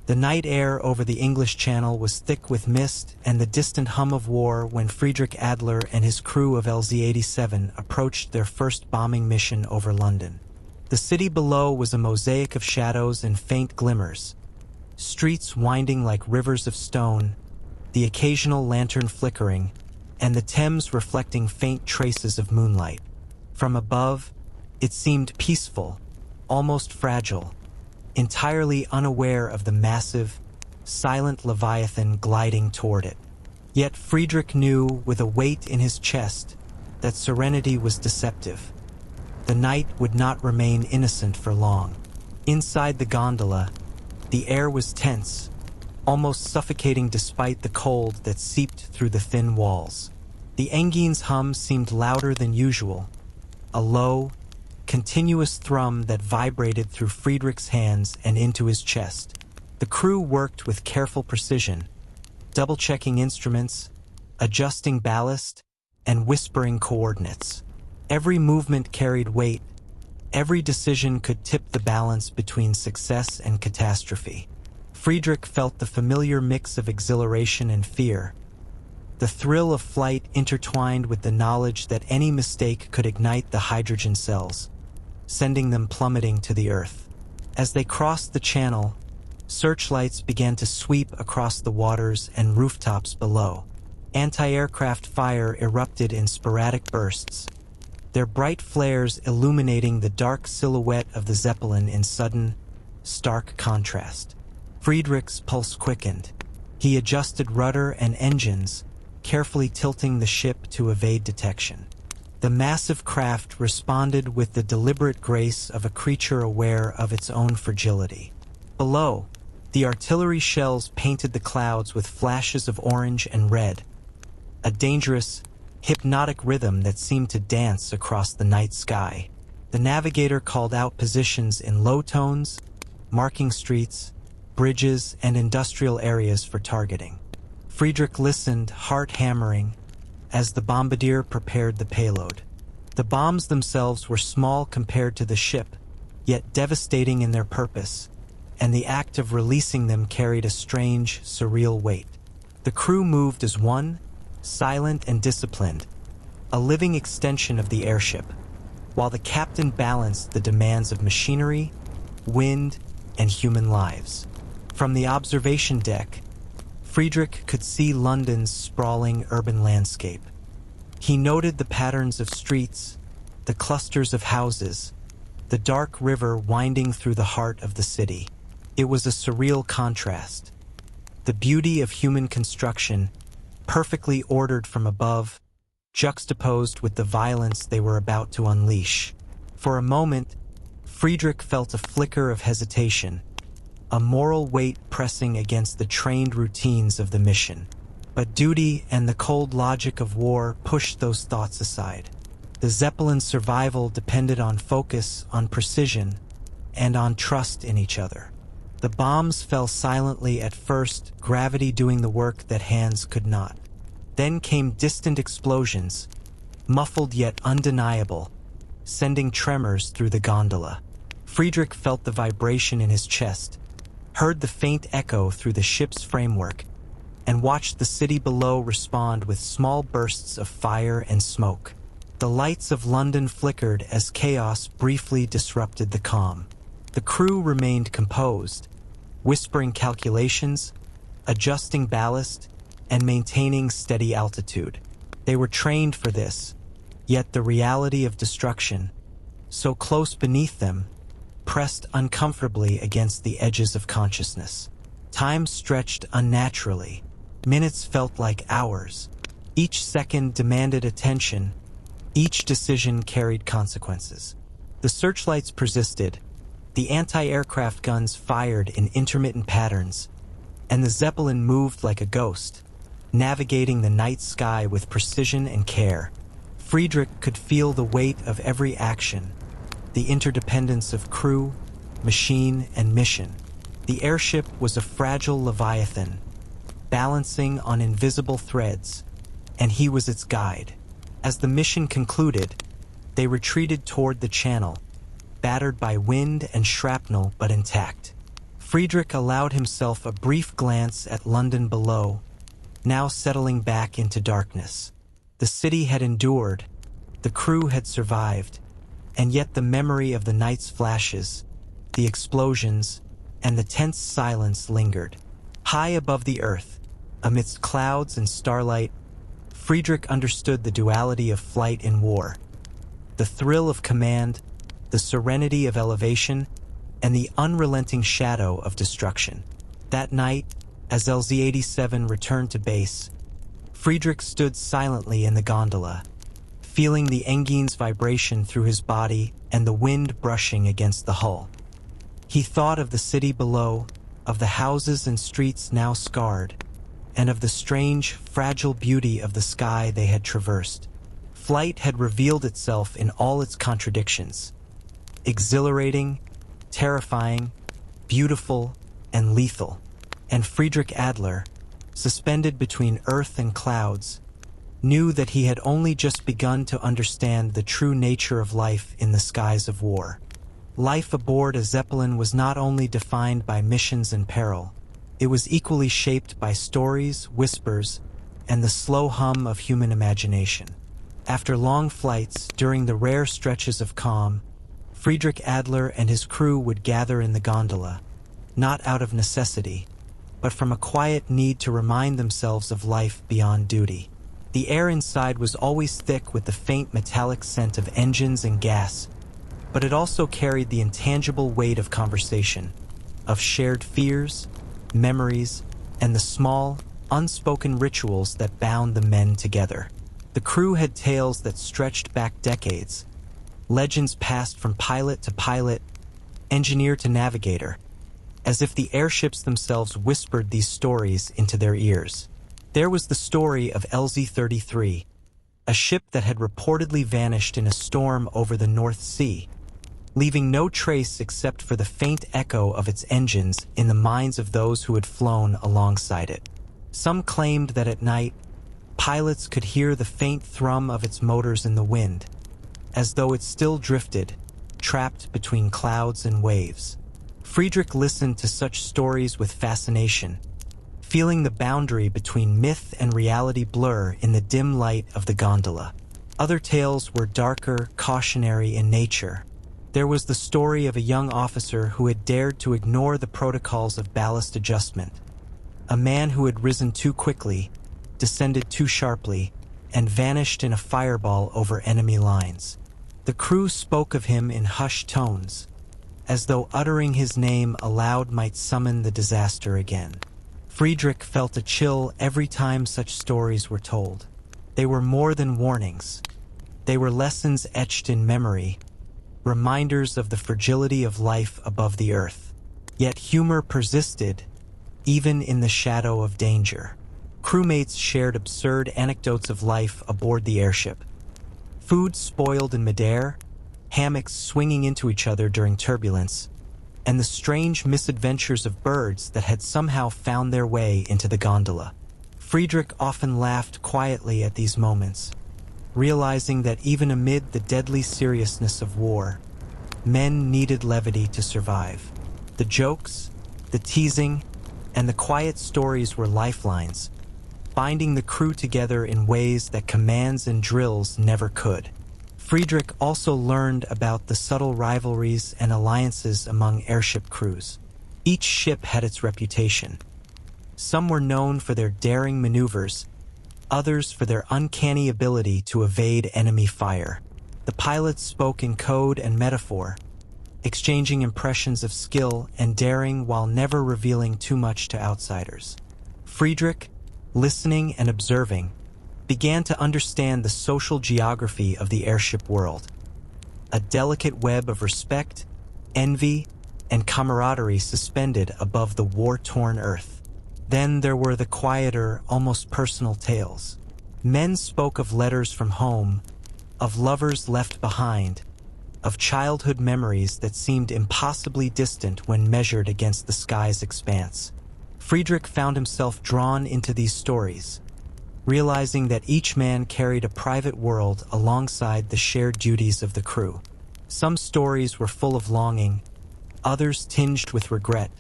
The night air over the English Channel was thick with mist and the distant hum of war when Friedrich Adler and his crew of LZ-87 approached their first bombing mission over London. The city below was a mosaic of shadows and faint glimmers, streets winding like rivers of stone, the occasional lantern flickering, and the Thames reflecting faint traces of moonlight. From above, it seemed peaceful, almost fragile, entirely unaware of the massive, silent Leviathan gliding toward it. Yet Friedrich knew, with a weight in his chest, that serenity was deceptive. The night would not remain innocent for long. Inside the gondola, the air was tense, almost suffocating despite the cold that seeped through the thin walls. The engine's hum seemed louder than usual, a low, continuous thrum that vibrated through Friedrich's hands and into his chest. The crew worked with careful precision, double-checking instruments, adjusting ballast, and whispering coordinates. Every movement carried weight. Every decision could tip the balance between success and catastrophe. Friedrich felt the familiar mix of exhilaration and fear, the thrill of flight intertwined with the knowledge that any mistake could ignite the hydrogen cells, sending them plummeting to the earth. As they crossed the channel, searchlights began to sweep across the waters and rooftops below. Anti-aircraft fire erupted in sporadic bursts, their bright flares illuminating the dark silhouette of the Zeppelin in sudden, stark contrast. Friedrich's pulse quickened. He adjusted rudder and engines, carefully tilting the ship to evade detection. The massive craft responded with the deliberate grace of a creature aware of its own fragility. Below, the artillery shells painted the clouds with flashes of orange and red, a dangerous, hypnotic rhythm that seemed to dance across the night sky. The navigator called out positions in low tones, marking streets, bridges, and industrial areas for targeting. Friedrich listened, heart hammering, as the bombardier prepared the payload. The bombs themselves were small compared to the ship, yet devastating in their purpose, and the act of releasing them carried a strange, surreal weight. The crew moved as one, silent and disciplined, a living extension of the airship, while the captain balanced the demands of machinery, wind, and human lives. From the observation deck, Friedrich could see London's sprawling urban landscape. He noted the patterns of streets, the clusters of houses, the dark river winding through the heart of the city. It was a surreal contrast. The beauty of human construction, perfectly ordered from above, juxtaposed with the violence they were about to unleash. For a moment, Friedrich felt a flicker of hesitation, a moral weight pressing against the trained routines of the mission. But duty and the cold logic of war pushed those thoughts aside. The Zeppelin's survival depended on focus, on precision, and on trust in each other. The bombs fell silently at first, gravity doing the work that hands could not. Then came distant explosions, muffled yet undeniable, sending tremors through the gondola. Friedrich felt the vibration in his chest, heard the faint echo through the ship's framework, and watched the city below respond with small bursts of fire and smoke. The lights of London flickered as chaos briefly disrupted the calm. The crew remained composed, whispering calculations, adjusting ballast, and maintaining steady altitude. They were trained for this, yet the reality of destruction, so close beneath them, pressed uncomfortably against the edges of consciousness. Time stretched unnaturally. Minutes felt like hours. Each second demanded attention. Each decision carried consequences. The searchlights persisted. The anti-aircraft guns fired in intermittent patterns, and the Zeppelin moved like a ghost, navigating the night sky with precision and care. Friedrich could feel the weight of every action, the interdependence of crew, machine, and mission. The airship was a fragile leviathan, balancing on invisible threads, and he was its guide. As the mission concluded, they retreated toward the channel, battered by wind and shrapnel but intact. Friedrich allowed himself a brief glance at London below, now settling back into darkness. The city had endured, the crew had survived, and yet the memory of the night's flashes, the explosions, and the tense silence lingered. High above the earth, amidst clouds and starlight, Friedrich understood the duality of flight in war. The thrill of command, the serenity of elevation, and the unrelenting shadow of destruction. That night, as LZ-87 returned to base, Friedrich stood silently in the gondola, feeling the engine's vibration through his body and the wind brushing against the hull. He thought of the city below, of the houses and streets now scarred, and of the strange, fragile beauty of the sky they had traversed. Flight had revealed itself in all its contradictions. Exhilarating, terrifying, beautiful, and lethal. And Friedrich Adler, suspended between earth and clouds, knew that he had only just begun to understand the true nature of life in the skies of war. Life aboard a Zeppelin was not only defined by missions and peril, it was equally shaped by stories, whispers, and the slow hum of human imagination. After long flights, during the rare stretches of calm, Friedrich Adler and his crew would gather in the gondola, not out of necessity, but from a quiet need to remind themselves of life beyond duty. The air inside was always thick with the faint metallic scent of engines and gas, but it also carried the intangible weight of conversation, of shared fears, memories, and the small, unspoken rituals that bound the men together. The crew had tales that stretched back decades, legends passed from pilot to pilot, engineer to navigator, as if the airships themselves whispered these stories into their ears. There was the story of LZ-33, a ship that had reportedly vanished in a storm over the North Sea, leaving no trace except for the faint echo of its engines in the minds of those who had flown alongside it. Some claimed that at night, pilots could hear the faint thrum of its motors in the wind, as though it still drifted, trapped between clouds and waves. Friedrich listened to such stories with fascination, feeling the boundary between myth and reality blur in the dim light of the gondola. Other tales were darker, cautionary in nature. There was the story of a young officer who had dared to ignore the protocols of ballast adjustment, a man who had risen too quickly, descended too sharply, and vanished in a fireball over enemy lines. The crew spoke of him in hushed tones, as though uttering his name aloud might summon the disaster again. Friedrich felt a chill every time such stories were told. They were more than warnings. They were lessons etched in memory, reminders of the fragility of life above the earth. Yet humor persisted, even in the shadow of danger. Crewmates shared absurd anecdotes of life aboard the airship. Food spoiled in midair, hammocks swinging into each other during turbulence, and the strange misadventures of birds that had somehow found their way into the gondola. Friedrich often laughed quietly at these moments, realizing that even amid the deadly seriousness of war, men needed levity to survive. The jokes, the teasing, and the quiet stories were lifelines, binding the crew together in ways that commands and drills never could. Friedrich also learned about the subtle rivalries and alliances among airship crews. Each ship had its reputation. Some were known for their daring maneuvers, others for their uncanny ability to evade enemy fire. The pilots spoke in code and metaphor, exchanging impressions of skill and daring while never revealing too much to outsiders. Friedrich, listening and observing, began to understand the social geography of the airship world, a delicate web of respect, envy, and camaraderie suspended above the war-torn earth. Then there were the quieter, almost personal tales. Men spoke of letters from home, of lovers left behind, of childhood memories that seemed impossibly distant when measured against the sky's expanse. Friedrich found himself drawn into these stories, realizing that each man carried a private world alongside the shared duties of the crew. Some stories were full of longing, others tinged with regret,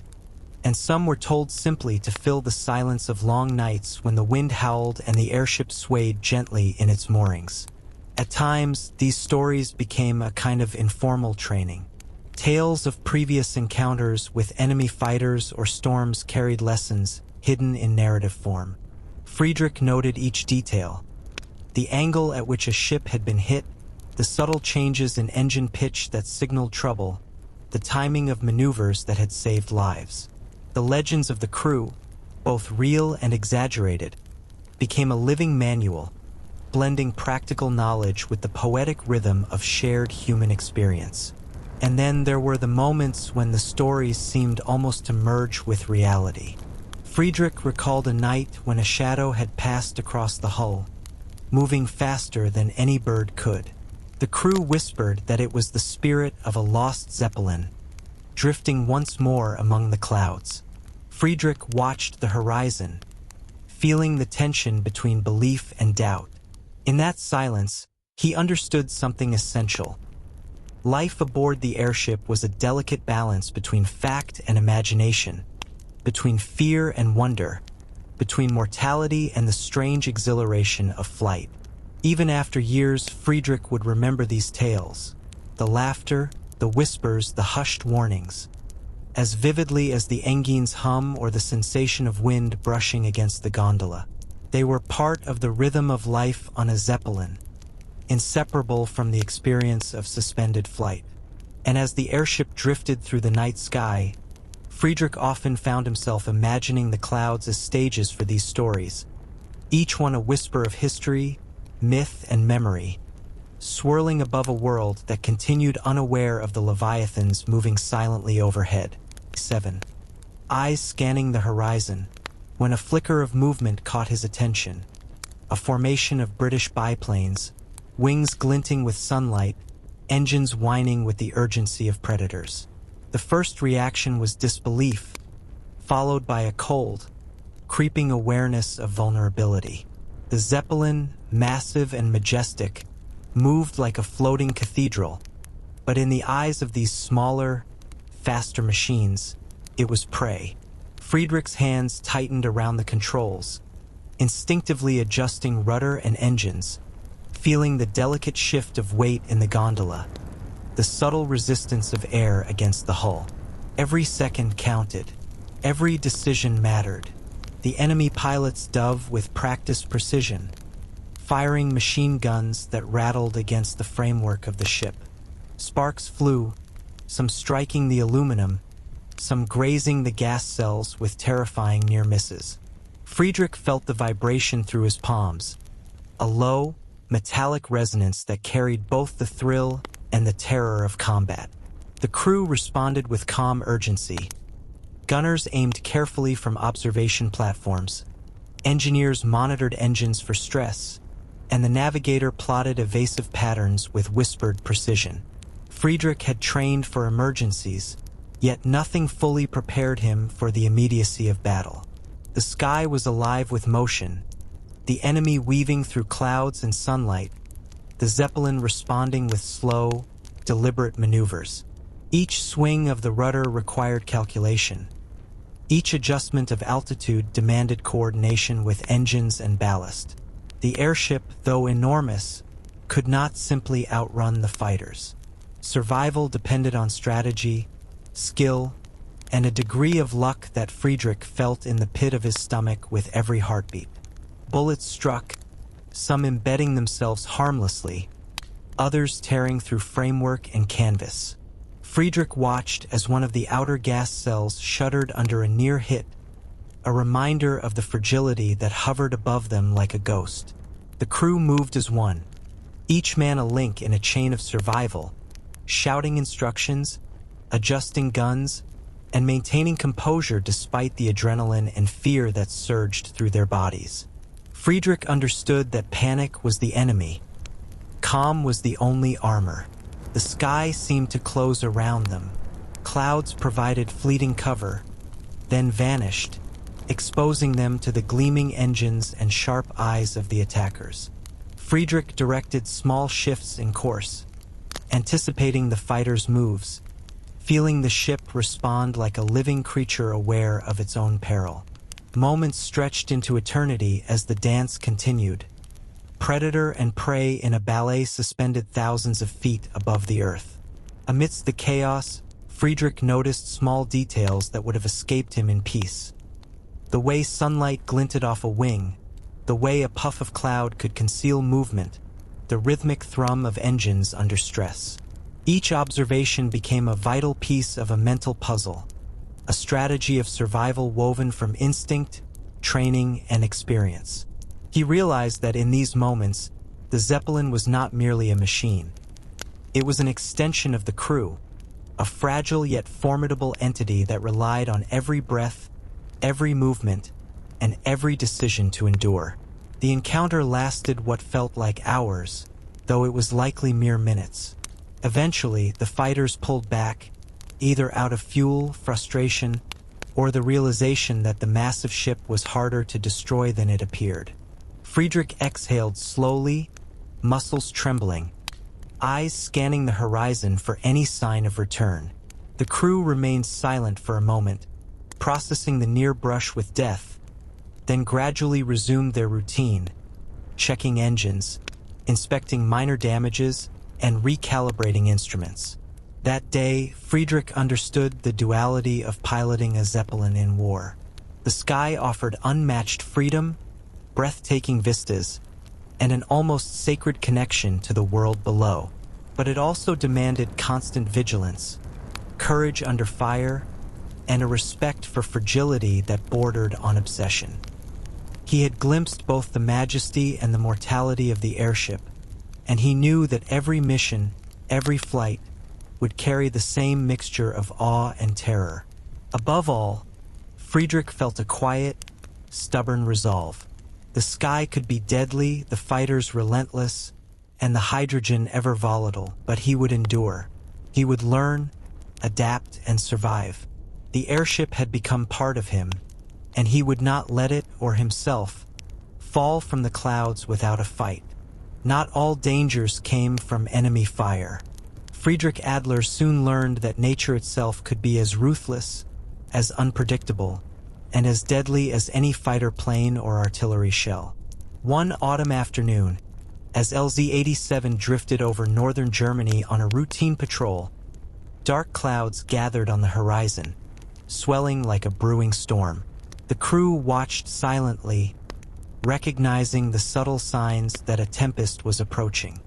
and some were told simply to fill the silence of long nights when the wind howled and the airship swayed gently in its moorings. At times, these stories became a kind of informal training. Tales of previous encounters with enemy fighters or storms carried lessons hidden in narrative form. Friedrich noted each detail: the angle at which a ship had been hit, the subtle changes in engine pitch that signaled trouble, the timing of maneuvers that had saved lives. The legends of the crew, both real and exaggerated, became a living manual, blending practical knowledge with the poetic rhythm of shared human experience. And then there were the moments when the stories seemed almost to merge with reality. Friedrich recalled a night when a shadow had passed across the hull, moving faster than any bird could. The crew whispered that it was the spirit of a lost Zeppelin, drifting once more among the clouds. Friedrich watched the horizon, feeling the tension between belief and doubt. In that silence, he understood something essential. Life aboard the airship was a delicate balance between fact and imagination, between fear and wonder, between mortality and the strange exhilaration of flight. Even after years, Friedrich would remember these tales, the laughter, the whispers, the hushed warnings, as vividly as the engine's hum or the sensation of wind brushing against the gondola. They were part of the rhythm of life on a Zeppelin, inseparable from the experience of suspended flight. And as the airship drifted through the night sky, Friedrich often found himself imagining the clouds as stages for these stories, each one a whisper of history, myth, and memory, swirling above a world that continued unaware of the leviathans moving silently overhead. 7. Eyes scanning the horizon, when a flicker of movement caught his attention. A formation of British biplanes, wings glinting with sunlight, engines whining with the urgency of predators. The first reaction was disbelief, followed by a cold, creeping awareness of vulnerability. The Zeppelin, massive and majestic, moved like a floating cathedral, but in the eyes of these smaller, faster machines, it was prey. Friedrich's hands tightened around the controls, instinctively adjusting rudder and engines, feeling the delicate shift of weight in the gondola, the subtle resistance of air against the hull. Every second counted. Every decision mattered. The enemy pilots dove with practiced precision, firing machine guns that rattled against the framework of the ship. Sparks flew, some striking the aluminum, some grazing the gas cells with terrifying near misses. Friedrich felt the vibration through his palms, a low, metallic resonance that carried both the thrill and the terror of combat. The crew responded with calm urgency. Gunners aimed carefully from observation platforms. Engineers monitored engines for stress, and the navigator plotted evasive patterns with whispered precision. Friedrich had trained for emergencies, yet nothing fully prepared him for the immediacy of battle. The sky was alive with motion, the enemy weaving through clouds and sunlight, the Zeppelin responding with slow, deliberate maneuvers. Each swing of the rudder required calculation. Each adjustment of altitude demanded coordination with engines and ballast. The airship, though enormous, could not simply outrun the fighters. Survival depended on strategy, skill, and a degree of luck that Friedrich felt in the pit of his stomach with every heartbeat. Bullets struck, some embedding themselves harmlessly, others tearing through framework and canvas. Friedrich watched as one of the outer gas cells shuddered under a near hit, a reminder of the fragility that hovered above them like a ghost. The crew moved as one, each man a link in a chain of survival, shouting instructions, adjusting guns, and maintaining composure despite the adrenaline and fear that surged through their bodies. Friedrich understood that panic was the enemy. Calm was the only armor. The sky seemed to close around them. Clouds provided fleeting cover, then vanished, exposing them to the gleaming engines and sharp eyes of the attackers. Friedrich directed small shifts in course, anticipating the fighters' moves, feeling the ship respond like a living creature aware of its own peril. Moments stretched into eternity as the dance continued. Predator and prey in a ballet suspended thousands of feet above the earth. Amidst the chaos, Friedrich noticed small details that would have escaped him in peace. The way sunlight glinted off a wing, the way a puff of cloud could conceal movement, the rhythmic thrum of engines under stress. Each observation became a vital piece of a mental puzzle, a strategy of survival woven from instinct, training, and experience. He realized that in these moments, the Zeppelin was not merely a machine. It was an extension of the crew, a fragile yet formidable entity that relied on every breath, every movement, and every decision to endure. The encounter lasted what felt like hours, though it was likely mere minutes. Eventually, the fighters pulled back, either out of fuel, frustration, or the realization that the massive ship was harder to destroy than it appeared. Friedrich exhaled slowly, muscles trembling, eyes scanning the horizon for any sign of return. The crew remained silent for a moment, processing the near brush with death, then gradually resumed their routine, checking engines, inspecting minor damages, and recalibrating instruments. That day, Friedrich understood the duality of piloting a Zeppelin in war. The sky offered unmatched freedom, breathtaking vistas, and an almost sacred connection to the world below. But it also demanded constant vigilance, courage under fire, and a respect for fragility that bordered on obsession. He had glimpsed both the majesty and the mortality of the airship, and he knew that every mission, every flight, would carry the same mixture of awe and terror. Above all, Friedrich felt a quiet, stubborn resolve. The sky could be deadly, the fighters relentless, and the hydrogen ever volatile, but he would endure. He would learn, adapt, and survive. The airship had become part of him, and he would not let it, or himself, fall from the clouds without a fight. Not all dangers came from enemy fire. Friedrich Adler soon learned that nature itself could be as ruthless, as unpredictable, and as deadly as any fighter plane or artillery shell. One autumn afternoon, as LZ-87 drifted over northern Germany on a routine patrol, dark clouds gathered on the horizon, swelling like a brewing storm. The crew watched silently, recognizing the subtle signs that a tempest was approaching.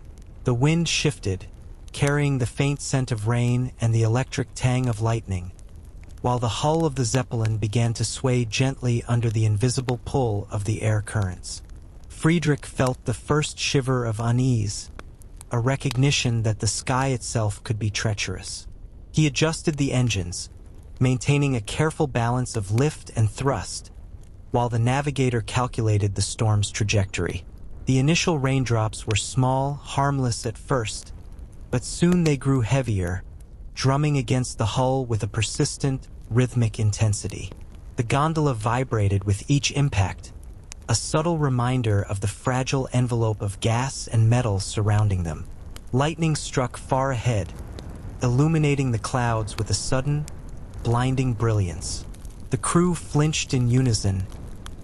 The wind shifted, carrying the faint scent of rain and the electric tang of lightning, while the hull of the Zeppelin began to sway gently under the invisible pull of the air currents. Friedrich felt the first shiver of unease, a recognition that the sky itself could be treacherous. He adjusted the engines, maintaining a careful balance of lift and thrust, while the navigator calculated the storm's trajectory. The initial raindrops were small, harmless at first, but soon they grew heavier, drumming against the hull with a persistent, rhythmic intensity. The gondola vibrated with each impact, a subtle reminder of the fragile envelope of gas and metal surrounding them. Lightning struck far ahead, illuminating the clouds with a sudden, blinding brilliance. The crew flinched in unison,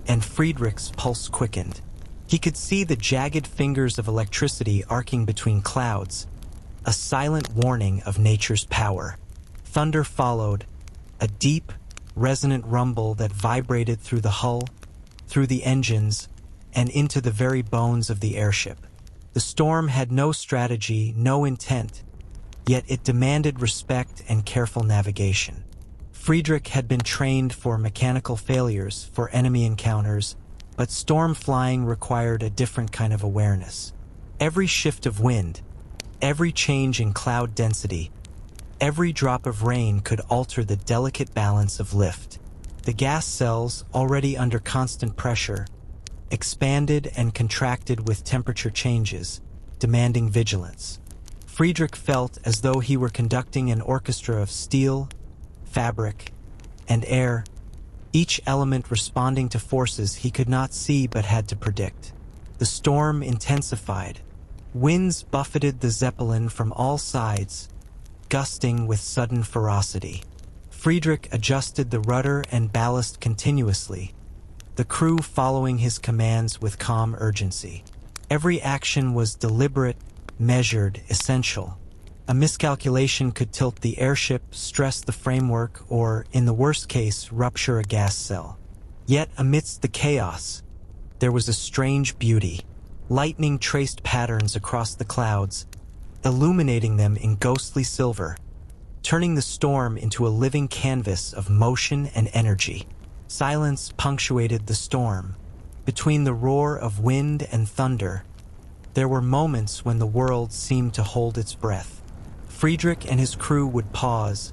and Friedrich's pulse quickened. He could see the jagged fingers of electricity arcing between clouds, a silent warning of nature's power. Thunder followed, a deep, resonant rumble that vibrated through the hull, through the engines, and into the very bones of the airship. The storm had no strategy, no intent, yet it demanded respect and careful navigation. Friedrich had been trained for mechanical failures, for enemy encounters, but storm flying required a different kind of awareness. Every shift of wind, every change in cloud density, every drop of rain could alter the delicate balance of lift. The gas cells, already under constant pressure, expanded and contracted with temperature changes, demanding vigilance. Friedrich felt as though he were conducting an orchestra of steel, fabric, and air, each element responding to forces he could not see but had to predict. The storm intensified. Winds buffeted the Zeppelin from all sides, gusting with sudden ferocity. Friedrich adjusted the rudder and ballast continuously, the crew following his commands with calm urgency. Every action was deliberate, measured, essential. A miscalculation could tilt the airship, stress the framework, or, in the worst case, rupture a gas cell. Yet, amidst the chaos, there was a strange beauty. Lightning traced patterns across the clouds, illuminating them in ghostly silver, turning the storm into a living canvas of motion and energy. Silence punctuated the storm. Between the roar of wind and thunder, there were moments when the world seemed to hold its breath. Friedrich and his crew would pause,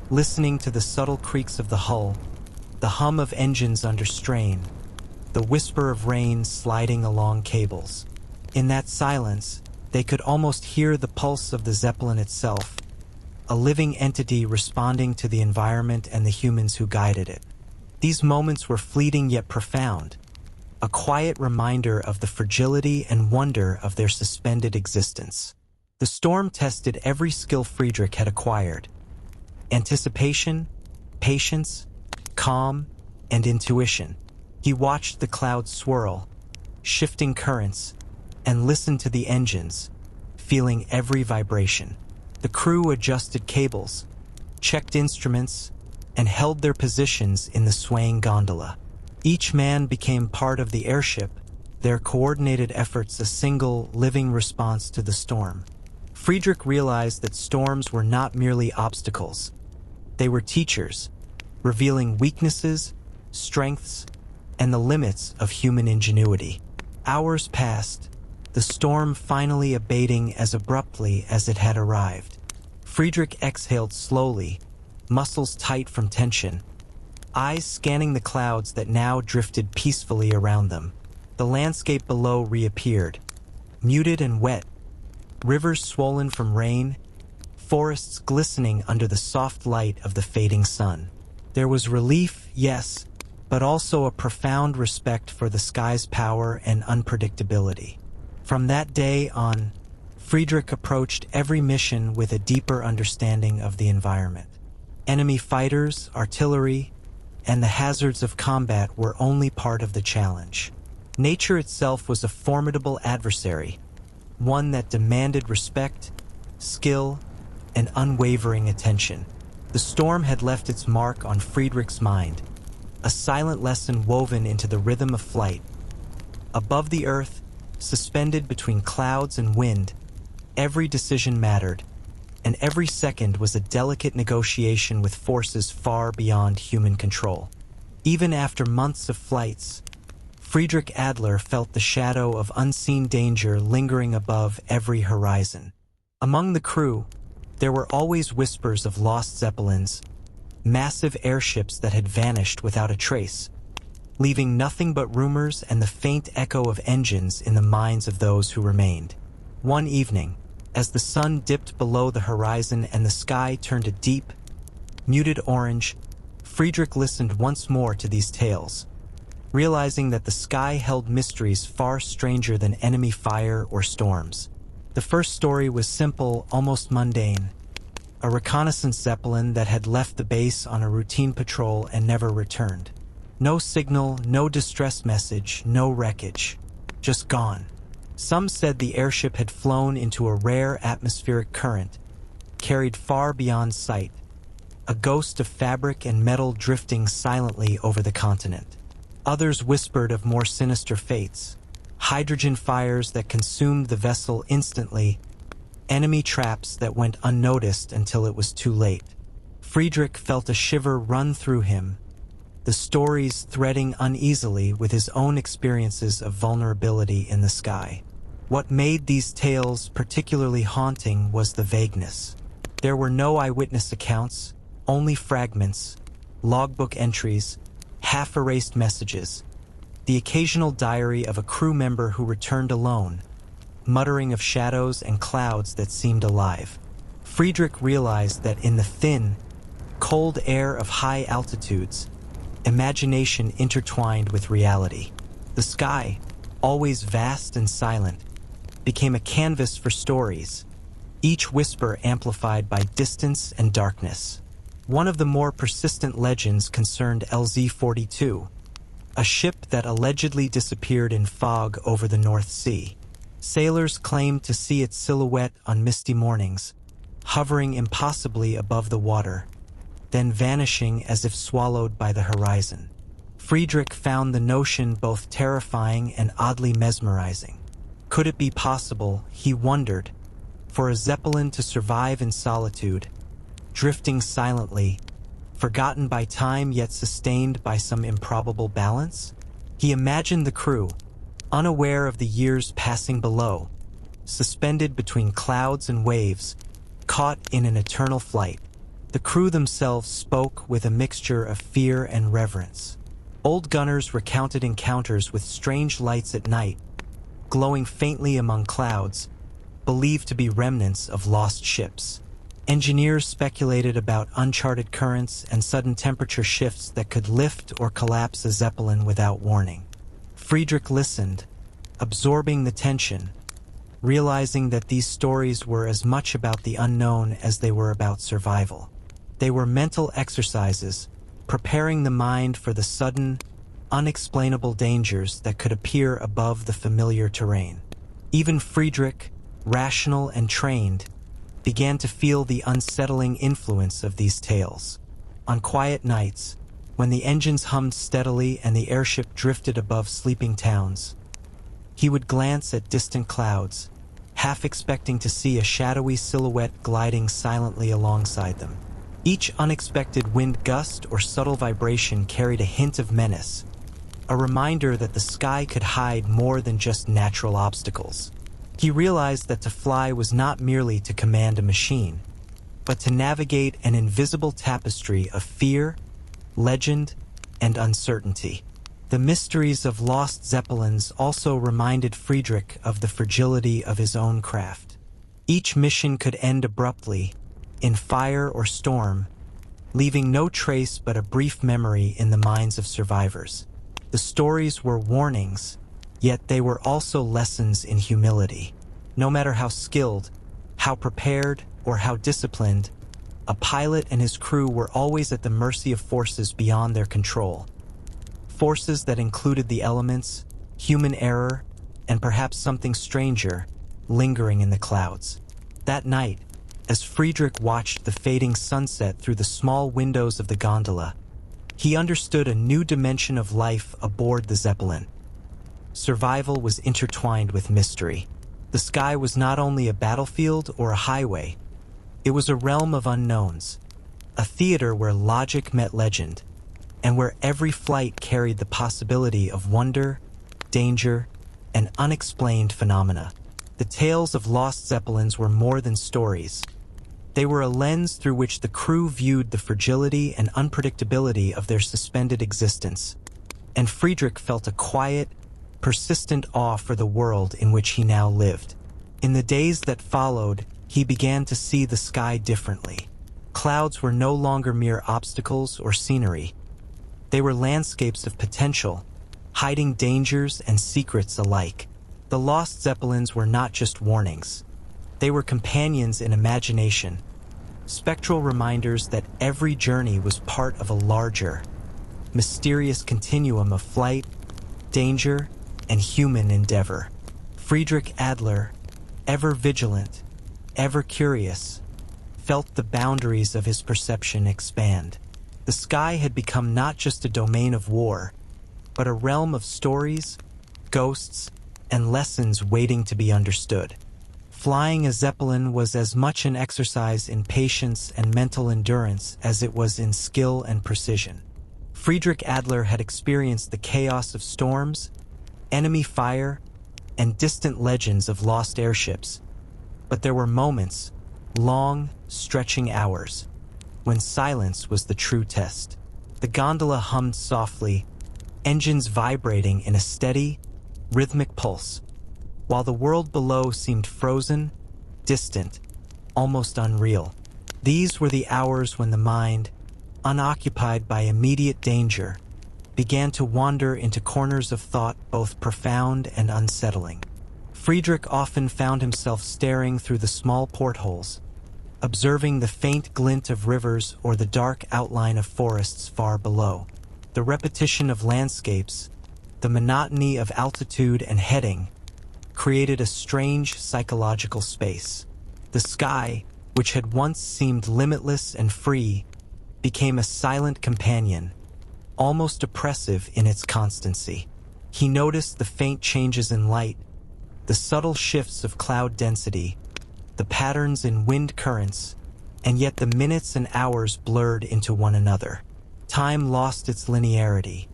listening to the subtle creaks of the hull, the hum of engines under strain, the whisper of rain sliding along cables. In that silence, they could almost hear the pulse of the Zeppelin itself, a living entity responding to the environment and the humans who guided it. These moments were fleeting yet profound, a quiet reminder of the fragility and wonder of their suspended existence. The storm tested every skill Friedrich had acquired: anticipation, patience, calm, and intuition. He watched the clouds swirl, shifting currents, and listened to the engines, feeling every vibration. The crew adjusted cables, checked instruments, and held their positions in the swaying gondola. Each man became part of the airship, their coordinated efforts a single, living response to the storm. Friedrich realized that storms were not merely obstacles. They were teachers, revealing weaknesses, strengths, and the limits of human ingenuity. Hours passed, the storm finally abating as abruptly as it had arrived. Friedrich exhaled slowly, muscles tight from tension, eyes scanning the clouds that now drifted peacefully around them. The landscape below reappeared, muted and wet, rivers swollen from rain, forests glistening under the soft light of the fading sun. There was relief, yes, but also a profound respect for the sky's power and unpredictability. From that day on, Friedrich approached every mission with a deeper understanding of the environment. Enemy fighters, artillery, and the hazards of combat were only part of the challenge. Nature itself was a formidable adversary, one that demanded respect, skill, and unwavering attention. The storm had left its mark on Friedrich's mind, a silent lesson woven into the rhythm of flight. Above the earth, suspended between clouds and wind, every decision mattered, and every second was a delicate negotiation with forces far beyond human control. Even after months of flights, Friedrich Adler felt the shadow of unseen danger lingering above every horizon. Among the crew, there were always whispers of lost Zeppelins, massive airships that had vanished without a trace, leaving nothing but rumors and the faint echo of engines in the minds of those who remained. One evening, as the sun dipped below the horizon and the sky turned a deep, muted orange, Friedrich listened once more to these tales, realizing that the sky held mysteries far stranger than enemy fire or storms. The first story was simple, almost mundane. A reconnaissance Zeppelin that had left the base on a routine patrol and never returned. No signal, no distress message, no wreckage. Just gone. Some said the airship had flown into a rare atmospheric current, carried far beyond sight, a ghost of fabric and metal drifting silently over the continent. Others whispered of more sinister fates, hydrogen fires that consumed the vessel instantly, enemy traps that went unnoticed until it was too late. Friedrich felt a shiver run through him, the stories threading uneasily with his own experiences of vulnerability in the sky. What made these tales particularly haunting was the vagueness. There were no eyewitness accounts, only fragments, logbook entries, half-erased messages, the occasional diary of a crew member who returned alone, muttering of shadows and clouds that seemed alive. Friedrich realized that in the thin, cold air of high altitudes, imagination intertwined with reality. The sky, always vast and silent, became a canvas for stories, each whisper amplified by distance and darkness. One of the more persistent legends concerned LZ-42, a ship that allegedly disappeared in fog over the North Sea. Sailors claimed to see its silhouette on misty mornings, hovering impossibly above the water, then vanishing as if swallowed by the horizon. Friedrich found the notion both terrifying and oddly mesmerizing. Could it be possible, he wondered, for a Zeppelin to survive in solitude, drifting silently, forgotten by time yet sustained by some improbable balance? He imagined the crew, unaware of the years passing below, suspended between clouds and waves, caught in an eternal flight. The crew themselves spoke with a mixture of fear and reverence. Old gunners recounted encounters with strange lights at night, glowing faintly among clouds, believed to be remnants of lost ships. Engineers speculated about uncharted currents and sudden temperature shifts that could lift or collapse a Zeppelin without warning. Friedrich listened, absorbing the tension, realizing that these stories were as much about the unknown as they were about survival. They were mental exercises, preparing the mind for the sudden, unexplainable dangers that could appear above the familiar terrain. Even Friedrich, rational and trained, began to feel the unsettling influence of these tales. On quiet nights, when the engines hummed steadily and the airship drifted above sleeping towns, he would glance at distant clouds, half expecting to see a shadowy silhouette gliding silently alongside them. Each unexpected wind gust or subtle vibration carried a hint of menace, a reminder that the sky could hide more than just natural obstacles. He realized that to fly was not merely to command a machine, but to navigate an invisible tapestry of fear, legend, and uncertainty. The mysteries of lost Zeppelins also reminded Friedrich of the fragility of his own craft. Each mission could end abruptly, in fire or storm, leaving no trace but a brief memory in the minds of survivors. The stories were warnings, yet they were also lessons in humility. No matter how skilled, how prepared, or how disciplined, a pilot and his crew were always at the mercy of forces beyond their control. Forces that included the elements, human error, and perhaps something stranger, lingering in the clouds. That night, as Friedrich watched the fading sunset through the small windows of the gondola, he understood a new dimension of life aboard the Zeppelin. Survival was intertwined with mystery. The sky was not only a battlefield or a highway, It was a realm of unknowns, a theater where logic met legend, and where every flight carried the possibility of wonder, danger, and unexplained phenomena. The tales of lost Zeppelins were more than stories. They were a lens through which the crew viewed the fragility and unpredictability of their suspended existence, and Friedrich felt a quiet, persistent awe for the world in which he now lived. In the days that followed, he began to see the sky differently. Clouds were no longer mere obstacles or scenery. They were landscapes of potential, hiding dangers and secrets alike. The lost Zeppelins were not just warnings. They were companions in imagination, spectral reminders that every journey was part of a larger, mysterious continuum of flight, danger, and human endeavor. Friedrich Adler, ever vigilant, ever curious, felt the boundaries of his perception expand. The sky had become not just a domain of war, but a realm of stories, ghosts, and lessons waiting to be understood. Flying a Zeppelin was as much an exercise in patience and mental endurance as it was in skill and precision. Friedrich Adler had experienced the chaos of storms, enemy fire, and distant legends of lost airships. But there were moments, long, stretching hours, when silence was the true test. The gondola hummed softly, engines vibrating in a steady, rhythmic pulse, while the world below seemed frozen, distant, almost unreal. These were the hours when the mind, unoccupied by immediate danger, began to wander into corners of thought both profound and unsettling. Friedrich often found himself staring through the small portholes, observing the faint glint of rivers or the dark outline of forests far below. The repetition of landscapes, the monotony of altitude and heading, created a strange psychological space. The sky, which had once seemed limitless and free, became a silent companion, almost oppressive in its constancy. He noticed the faint changes in light, the subtle shifts of cloud density, the patterns in wind currents, and yet the minutes and hours blurred into one another. Time lost its linearity.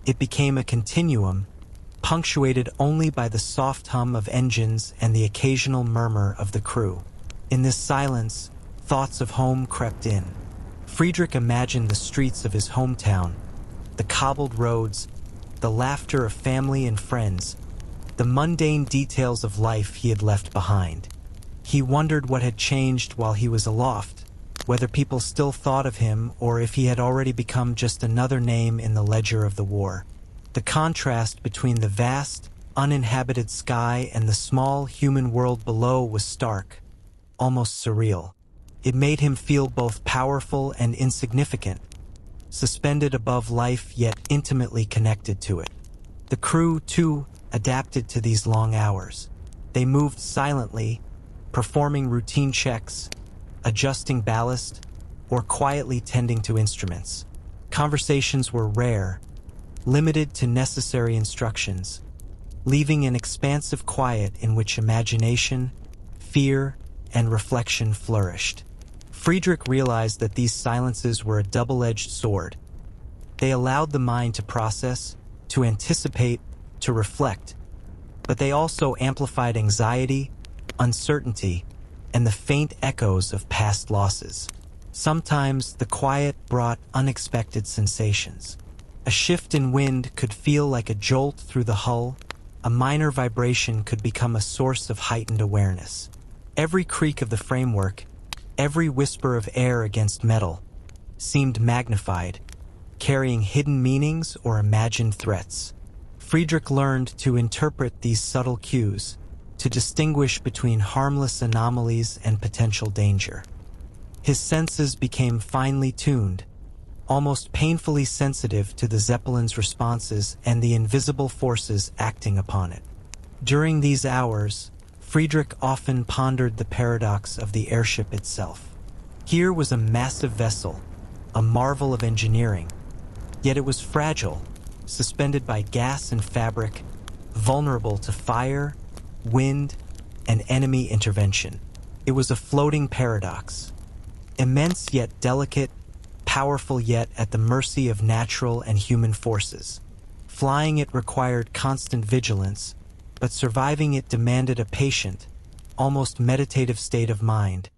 It became a continuum, punctuated only by the soft hum of engines and the occasional murmur of the crew. In this silence, thoughts of home crept in. Friedrich imagined the streets of his hometown, the cobbled roads, the laughter of family and friends, the mundane details of life he had left behind. He wondered what had changed while he was aloft, whether people still thought of him or if he had already become just another name in the ledger of the war. The contrast between the vast, uninhabited sky and the small human world below was stark, almost surreal. It made him feel both powerful and insignificant, suspended above life yet intimately connected to it. The crew, too, adapted to these long hours. They moved silently, performing routine checks, adjusting ballast, or quietly tending to instruments. Conversations were rare, limited to necessary instructions, leaving an expansive quiet in which imagination, fear, and reflection flourished. Friedrich realized that these silences were a double-edged sword. They allowed the mind to process, to anticipate, to reflect, but they also amplified anxiety, uncertainty, and the faint echoes of past losses. Sometimes the quiet brought unexpected sensations. A shift in wind could feel like a jolt through the hull. A minor vibration could become a source of heightened awareness. Every creak of the framework, every whisper of air against metal, seemed magnified, carrying hidden meanings or imagined threats. Friedrich learned to interpret these subtle cues, to distinguish between harmless anomalies and potential danger. His senses became finely tuned, almost painfully sensitive to the Zeppelin's responses and the invisible forces acting upon it. During these hours, Friedrich often pondered the paradox of the airship itself. Here was a massive vessel, a marvel of engineering, yet it was fragile, suspended by gas and fabric, vulnerable to fire, wind, and enemy intervention. It was a floating paradox. Immense yet delicate, powerful yet at the mercy of natural and human forces. Flying it required constant vigilance, but surviving it demanded a patient, almost meditative state of mind,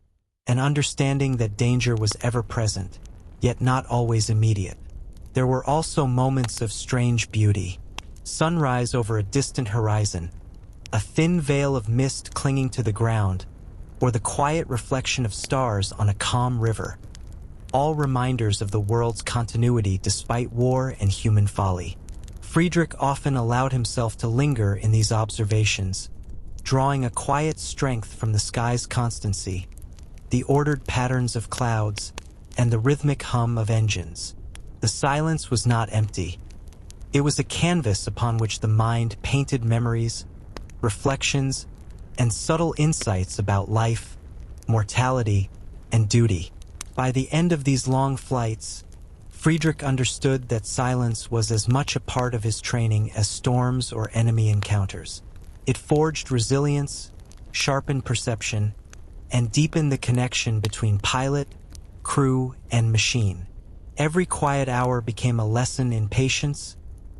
an understanding that danger was ever present, yet not always immediate. There were also moments of strange beauty. Sunrise over a distant horizon, a thin veil of mist clinging to the ground, or the quiet reflection of stars on a calm river. All reminders of the world's continuity despite war and human folly. Friedrich often allowed himself to linger in these observations, drawing a quiet strength from the sky's constancy, the ordered patterns of clouds, and the rhythmic hum of engines. The silence was not empty. It was a canvas upon which the mind painted memories, reflections, and subtle insights about life, mortality, and duty. By the end of these long flights, Friedrich understood that silence was as much a part of his training as storms or enemy encounters. It forged resilience, sharpened perception, and deepened the connection between pilot, crew, and machine. Every quiet hour became a lesson in patience,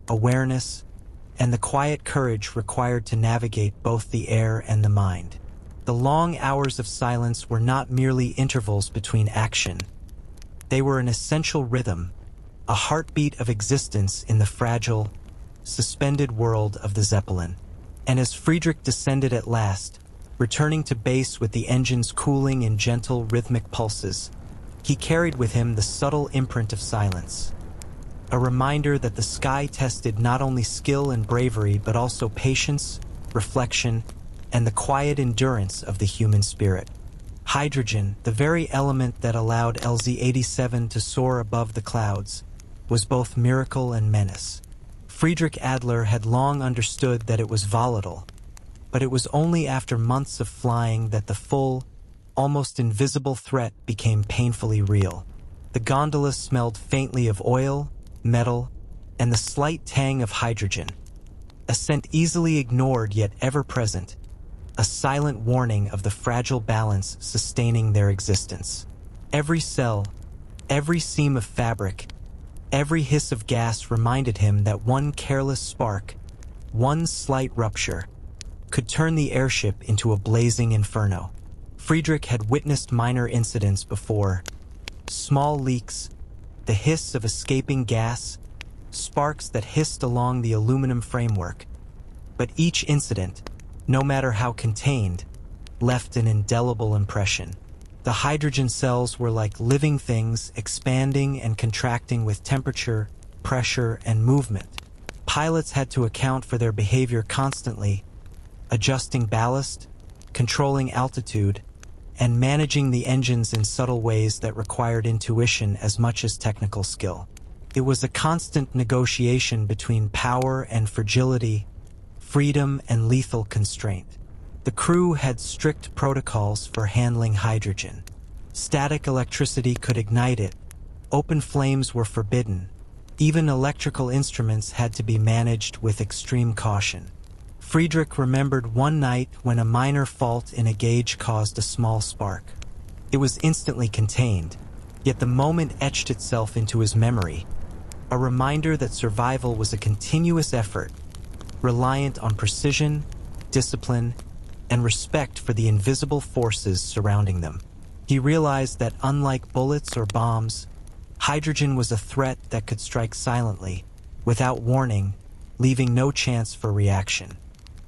awareness, and the quiet courage required to navigate both the air and the mind. The long hours of silence were not merely intervals between action. They were an essential rhythm, a heartbeat of existence in the fragile, suspended world of the Zeppelin. And as Friedrich descended at last, returning to base with the engines cooling in gentle, rhythmic pulses, he carried with him the subtle imprint of silence, a reminder that the sky tested not only skill and bravery but also patience, reflection, and the quiet endurance of the human spirit. Hydrogen, the very element that allowed LZ-87 to soar above the clouds, was both miracle and menace. Friedrich Adler had long understood that it was volatile, but it was only after months of flying that the full, almost invisible threat became painfully real. The gondola smelled faintly of oil, metal, and the slight tang of hydrogen, a scent easily ignored yet ever present, a silent warning of the fragile balance sustaining their existence. Every cell, every seam of fabric, every hiss of gas reminded him that one careless spark, one slight rupture, could turn the airship into a blazing inferno. Friedrich had witnessed minor incidents before: small leaks, the hiss of escaping gas, sparks that hissed along the aluminum framework. But each incident, no matter how contained, left an indelible impression. The hydrogen cells were like living things, expanding and contracting with temperature, pressure, and movement. Pilots had to account for their behavior constantly, adjusting ballast, controlling altitude, and managing the engines in subtle ways that required intuition as much as technical skill. It was a constant negotiation between power and fragility, freedom and lethal constraint. The crew had strict protocols for handling hydrogen. Static electricity could ignite it. Open flames were forbidden. Even electrical instruments had to be managed with extreme caution. Friedrich remembered one night when a minor fault in a gauge caused a small spark. It was instantly contained, yet the moment etched itself into his memory, a reminder that survival was a continuous effort, reliant on precision, discipline, and respect for the invisible forces surrounding them. He realized that unlike bullets or bombs, hydrogen was a threat that could strike silently, without warning, leaving no chance for reaction.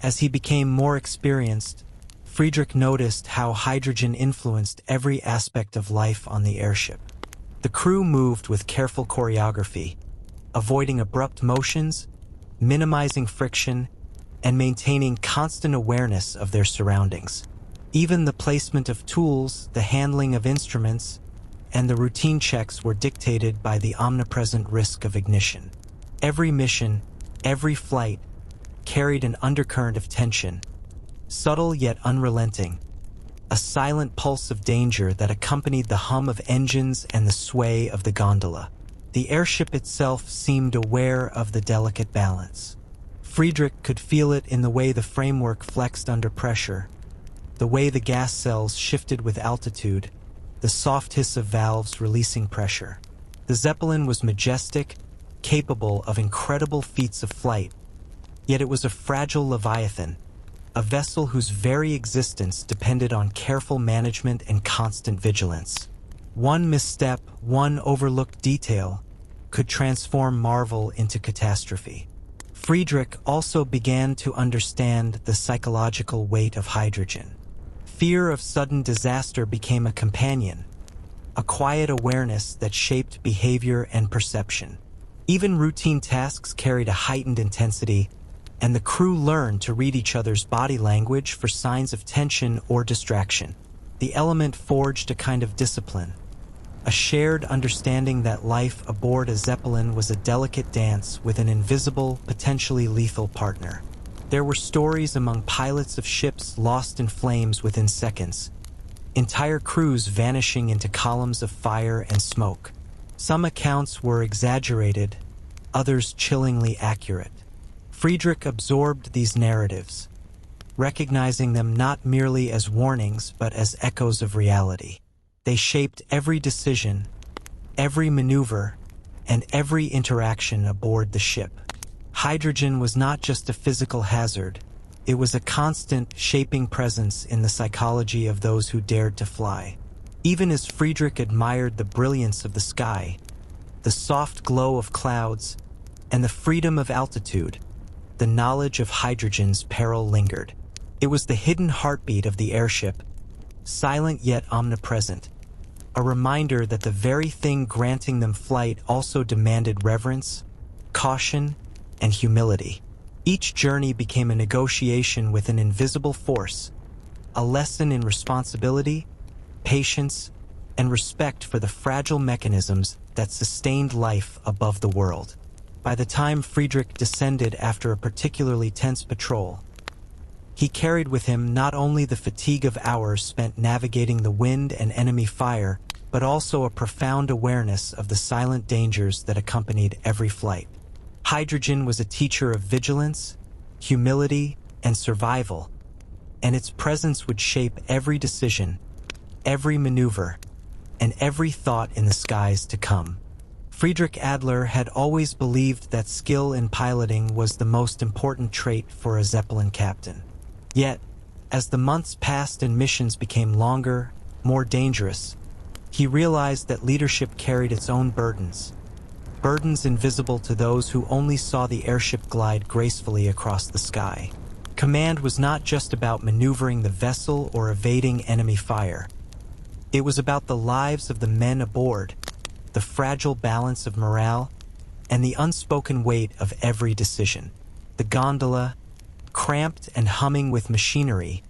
As he became more experienced, Friedrich noticed how hydrogen influenced every aspect of life on the airship. The crew moved with careful choreography, avoiding abrupt motions, minimizing friction, and maintaining constant awareness of their surroundings. Even the placement of tools, the handling of instruments, and the routine checks were dictated by the omnipresent risk of ignition. Every mission, every flight, carried an undercurrent of tension, subtle yet unrelenting, a silent pulse of danger that accompanied the hum of engines and the sway of the gondola. The airship itself seemed aware of the delicate balance. Friedrich could feel it in the way the framework flexed under pressure, the way the gas cells shifted with altitude, the soft hiss of valves releasing pressure. The Zeppelin was majestic, capable of incredible feats of flight, yet it was a fragile leviathan, a vessel whose very existence depended on careful management and constant vigilance. One misstep, one overlooked detail, could transform marvel into catastrophe. Friedrich also began to understand the psychological weight of hydrogen. Fear of sudden disaster became a companion, a quiet awareness that shaped behavior and perception. Even routine tasks carried a heightened intensity, and the crew learned to read each other's body language for signs of tension or distraction. The element forged a kind of discipline, a shared understanding that life aboard a Zeppelin was a delicate dance with an invisible, potentially lethal partner. There were stories among pilots of ships lost in flames within seconds, entire crews vanishing into columns of fire and smoke. Some accounts were exaggerated, others chillingly accurate. Friedrich absorbed these narratives, recognizing them not merely as warnings but as echoes of reality. They shaped every decision, every maneuver, and every interaction aboard the ship. Hydrogen was not just a physical hazard, it was a constant, shaping presence in the psychology of those who dared to fly. Even as Friedrich admired the brilliance of the sky, the soft glow of clouds, and the freedom of altitude, the knowledge of hydrogen's peril lingered. It was the hidden heartbeat of the airship, silent yet omnipresent, a reminder that the very thing granting them flight also demanded reverence, caution, and humility. Each journey became a negotiation with an invisible force, a lesson in responsibility, patience, and respect for the fragile mechanisms that sustained life above the world. By the time Friedrich descended after a particularly tense patrol, he carried with him not only the fatigue of hours spent navigating the wind and enemy fire, but also a profound awareness of the silent dangers that accompanied every flight. Hydrogen was a teacher of vigilance, humility, and survival, and its presence would shape every decision, every maneuver, and every thought in the skies to come. Friedrich Adler had always believed that skill in piloting was the most important trait for a Zeppelin captain. Yet, as the months passed and missions became longer, more dangerous, he realized that leadership carried its own burdens, burdens invisible to those who only saw the airship glide gracefully across the sky. Command was not just about maneuvering the vessel or evading enemy fire. It was about the lives of the men aboard, the fragile balance of morale, and the unspoken weight of every decision. The gondola, cramped and humming with machinery,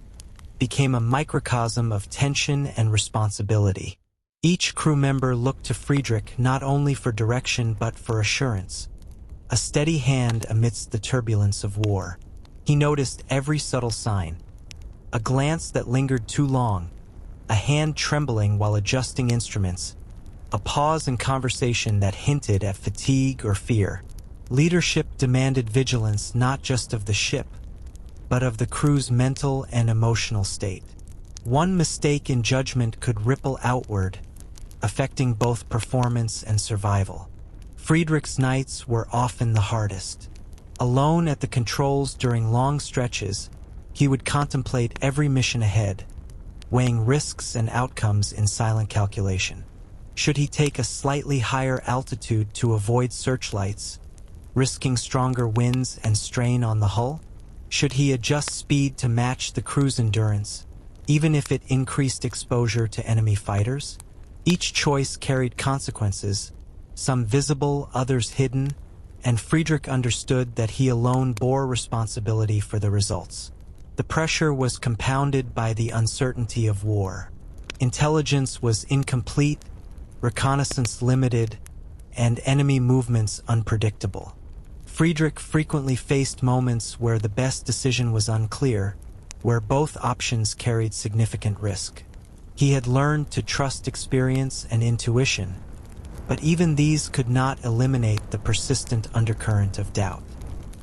became a microcosm of tension and responsibility. Each crew member looked to Friedrich not only for direction but for assurance, a steady hand amidst the turbulence of war. He noticed every subtle sign, a glance that lingered too long, a hand trembling while adjusting instruments, a pause in conversation that hinted at fatigue or fear. Leadership demanded vigilance not just of the ship, but of the crew's mental and emotional state. One mistake in judgment could ripple outward, affecting both performance and survival. Friedrich's nights were often the hardest. Alone at the controls during long stretches, he would contemplate every mission ahead, weighing risks and outcomes in silent calculation. Should he take a slightly higher altitude to avoid searchlights, risking stronger winds and strain on the hull? Should he adjust speed to match the crew's endurance, even if it increased exposure to enemy fighters? Each choice carried consequences, some visible, others hidden, and Friedrich understood that he alone bore responsibility for the results. The pressure was compounded by the uncertainty of war. Intelligence was incomplete, reconnaissance limited, and enemy movements unpredictable. Friedrich frequently faced moments where the best decision was unclear, where both options carried significant risk. He had learned to trust experience and intuition, but even these could not eliminate the persistent undercurrent of doubt.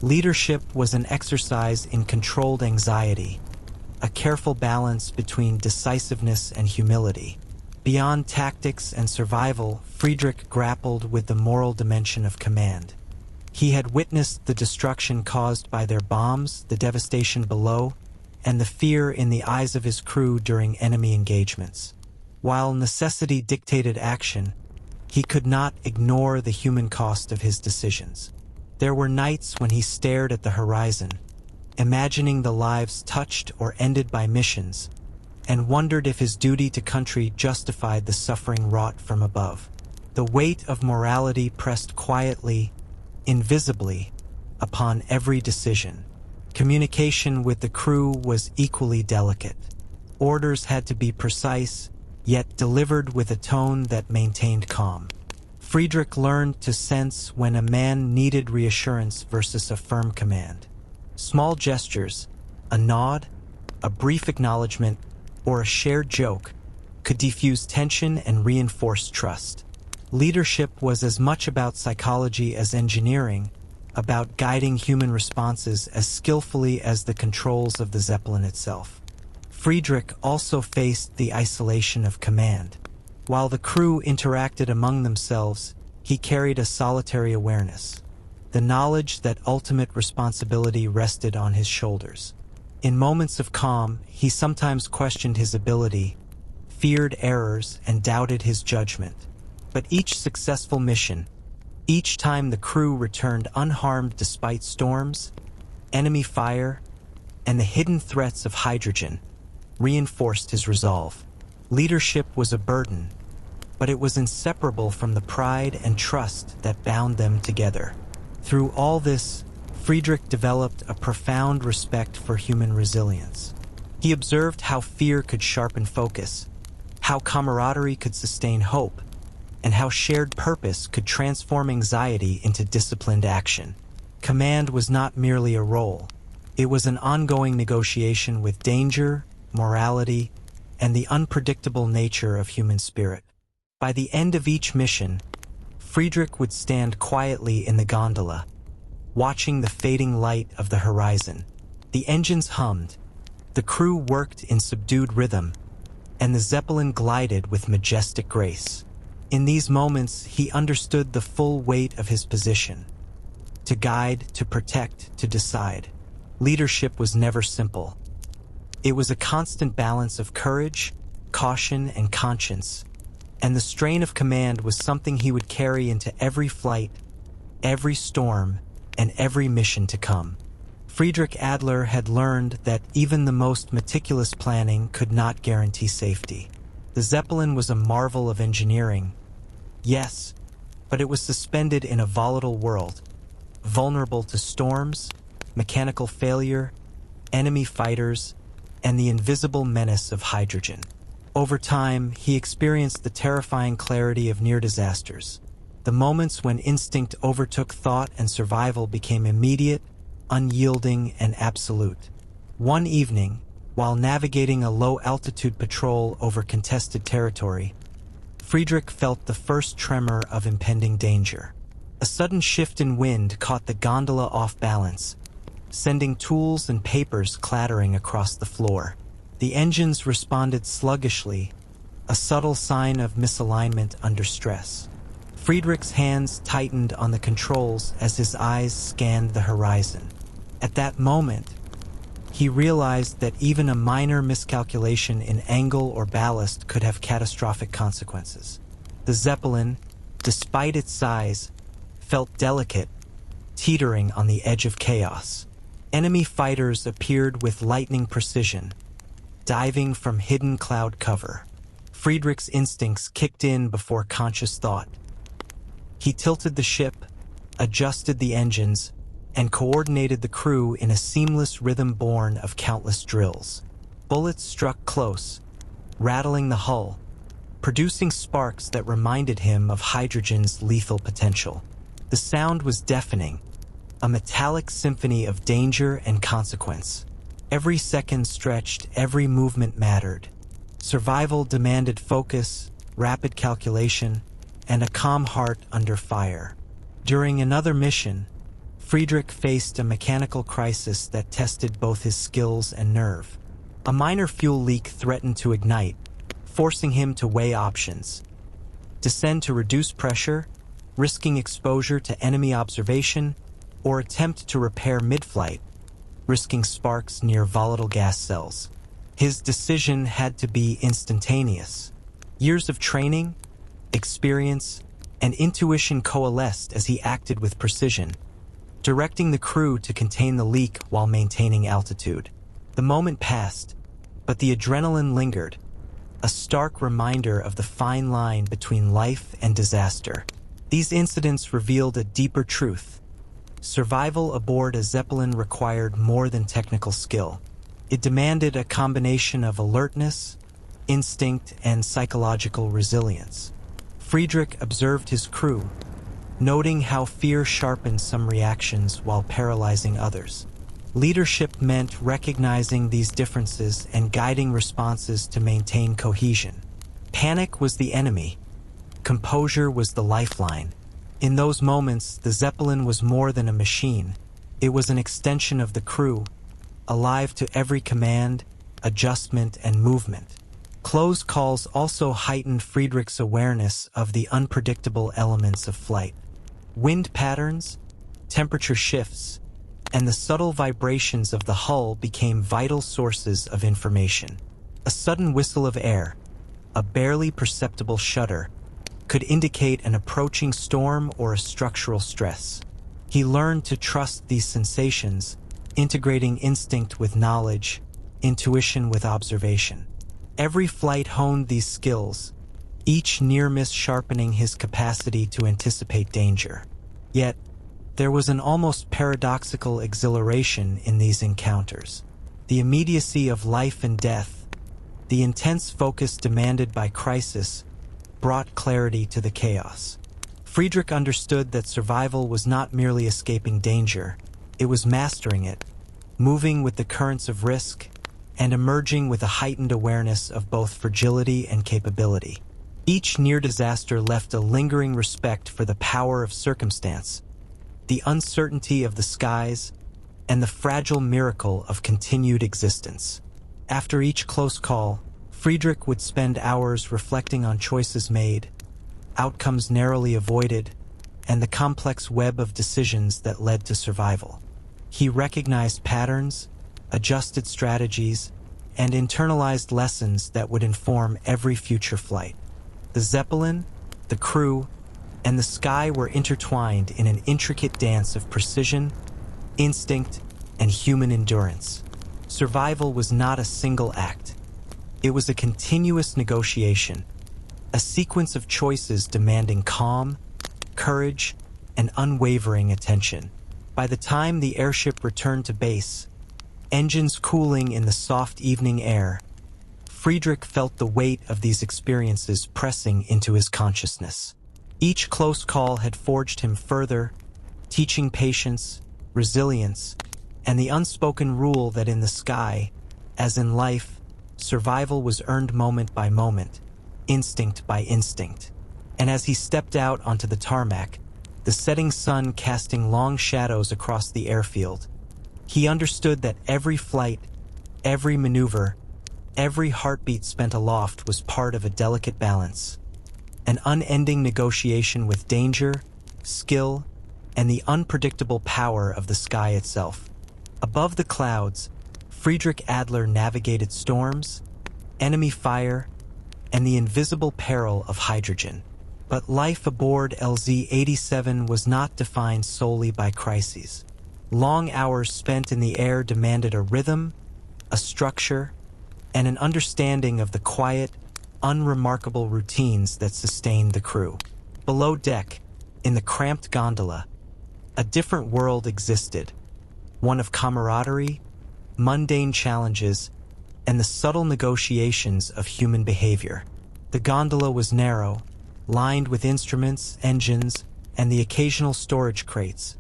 Leadership was an exercise in controlled anxiety, a careful balance between decisiveness and humility. Beyond tactics and survival, Friedrich grappled with the moral dimension of command. He had witnessed the destruction caused by their bombs, the devastation below, and the fear in the eyes of his crew during enemy engagements. While necessity dictated action, he could not ignore the human cost of his decisions. There were nights when he stared at the horizon, imagining the lives touched or ended by missions, and wondered if his duty to country justified the suffering wrought from above. The weight of morality pressed quietly, invisibly, upon every decision. Communication with the crew was equally delicate. Orders had to be precise, yet delivered with a tone that maintained calm. Friedrich learned to sense when a man needed reassurance versus a firm command. Small gestures, a nod, a brief acknowledgement, or a shared joke could defuse tension and reinforce trust. Leadership was as much about psychology as engineering, about guiding human responses as skillfully as the controls of the Zeppelin itself. Friedrich also faced the isolation of command. While the crew interacted among themselves, he carried a solitary awareness, the knowledge that ultimate responsibility rested on his shoulders. In moments of calm, he sometimes questioned his ability, feared errors, and doubted his judgment. But each successful mission, each time the crew returned unharmed despite storms, enemy fire, and the hidden threats of hydrogen, reinforced his resolve. Leadership was a burden, but it was inseparable from the pride and trust that bound them together. Through all this, Friedrich developed a profound respect for human resilience. He observed how fear could sharpen focus, how camaraderie could sustain hope, and how shared purpose could transform anxiety into disciplined action. Command was not merely a role. It was an ongoing negotiation with danger, morality, and the unpredictable nature of human spirit. By the end of each mission, Friedrich would stand quietly in the gondola, watching the fading light of the horizon. The engines hummed, the crew worked in subdued rhythm, and the Zeppelin glided with majestic grace. In these moments, he understood the full weight of his position. To guide, to protect, to decide. Leadership was never simple. It was a constant balance of courage, caution, and conscience, and the strain of command was something he would carry into every flight, every storm, and every mission to come. Friedrich Adler had learned that even the most meticulous planning could not guarantee safety. The Zeppelin was a marvel of engineering, yes, but it was suspended in a volatile world, vulnerable to storms, mechanical failure, enemy fighters, and the invisible menace of hydrogen. Over time, he experienced the terrifying clarity of near disasters, the moments when instinct overtook thought and survival became immediate, unyielding, and absolute. One evening, while navigating a low-altitude patrol over contested territory, Friedrich felt the first tremor of impending danger. A sudden shift in wind caught the gondola off balance, sending tools and papers clattering across the floor. The engines responded sluggishly, a subtle sign of misalignment under stress. Friedrich's hands tightened on the controls as his eyes scanned the horizon. At that moment, he realized that even a minor miscalculation in angle or ballast could have catastrophic consequences. The Zeppelin, despite its size, felt delicate, teetering on the edge of chaos. Enemy fighters appeared with lightning precision, diving from hidden cloud cover. Friedrich's instincts kicked in before conscious thought. He tilted the ship, adjusted the engines, and coordinated the crew in a seamless rhythm born of countless drills. Bullets struck close, rattling the hull, producing sparks that reminded him of hydrogen's lethal potential. The sound was deafening, a metallic symphony of danger and consequence. Every second stretched, every movement mattered. Survival demanded focus, rapid calculation, and a calm heart under fire. During another mission, Friedrich faced a mechanical crisis that tested both his skills and nerve. A minor fuel leak threatened to ignite, forcing him to weigh options. Descend to reduce pressure, risking exposure to enemy observation, or attempt to repair mid-flight, risking sparks near volatile gas cells. His decision had to be instantaneous. Years of training, experience, and intuition coalesced as he acted with precision, directing the crew to contain the leak while maintaining altitude. The moment passed, but the adrenaline lingered, a stark reminder of the fine line between life and disaster. These incidents revealed a deeper truth. Survival aboard a Zeppelin required more than technical skill. It demanded a combination of alertness, instinct, and psychological resilience. Friedrich observed his crew, noting how fear sharpened some reactions while paralyzing others. Leadership meant recognizing these differences and guiding responses to maintain cohesion. Panic was the enemy. Composure was the lifeline. In those moments, the Zeppelin was more than a machine. It was an extension of the crew, alive to every command, adjustment, and movement. Close calls also heightened Friedrich's awareness of the unpredictable elements of flight. Wind patterns, temperature shifts, and the subtle vibrations of the hull became vital sources of information. A sudden whistle of air, a barely perceptible shudder, could indicate an approaching storm or a structural stress. He learned to trust these sensations, integrating instinct with knowledge, intuition with observation. Every flight honed these skills, each near-miss sharpening his capacity to anticipate danger. Yet, there was an almost paradoxical exhilaration in these encounters. The immediacy of life and death, the intense focus demanded by crisis, brought clarity to the chaos. Friedrich understood that survival was not merely escaping danger, it was mastering it, moving with the currents of risk, and emerging with a heightened awareness of both fragility and capability. Each near disaster left a lingering respect for the power of circumstance, the uncertainty of the skies, and the fragile miracle of continued existence. After each close call, Friedrich would spend hours reflecting on choices made, outcomes narrowly avoided, and the complex web of decisions that led to survival. He recognized patterns, adjusted strategies, and internalized lessons that would inform every future flight. The Zeppelin, the crew, and the sky were intertwined in an intricate dance of precision, instinct, and human endurance. Survival was not a single act. It was a continuous negotiation, a sequence of choices demanding calm, courage, and unwavering attention. By the time the airship returned to base, engines cooling in the soft evening air, Friedrich felt the weight of these experiences pressing into his consciousness. Each close call had forged him further, teaching patience, resilience, and the unspoken rule that in the sky, as in life, survival was earned moment by moment, instinct by instinct. And as he stepped out onto the tarmac, the setting sun casting long shadows across the airfield, he understood that every flight, every maneuver, every heartbeat spent aloft was part of a delicate balance, an unending negotiation with danger, skill, and the unpredictable power of the sky itself. Above the clouds, Friedrich Adler navigated storms, enemy fire, and the invisible peril of hydrogen. But life aboard LZ-87 was not defined solely by crises. Long hours spent in the air demanded a rhythm, a structure, and an understanding of the quiet, unremarkable routines that sustained the crew. Below deck, in the cramped gondola, a different world existed, one of camaraderie, mundane challenges, and the subtle negotiations of human behavior. The gondola was narrow, lined with instruments, engines, and the occasional storage crates,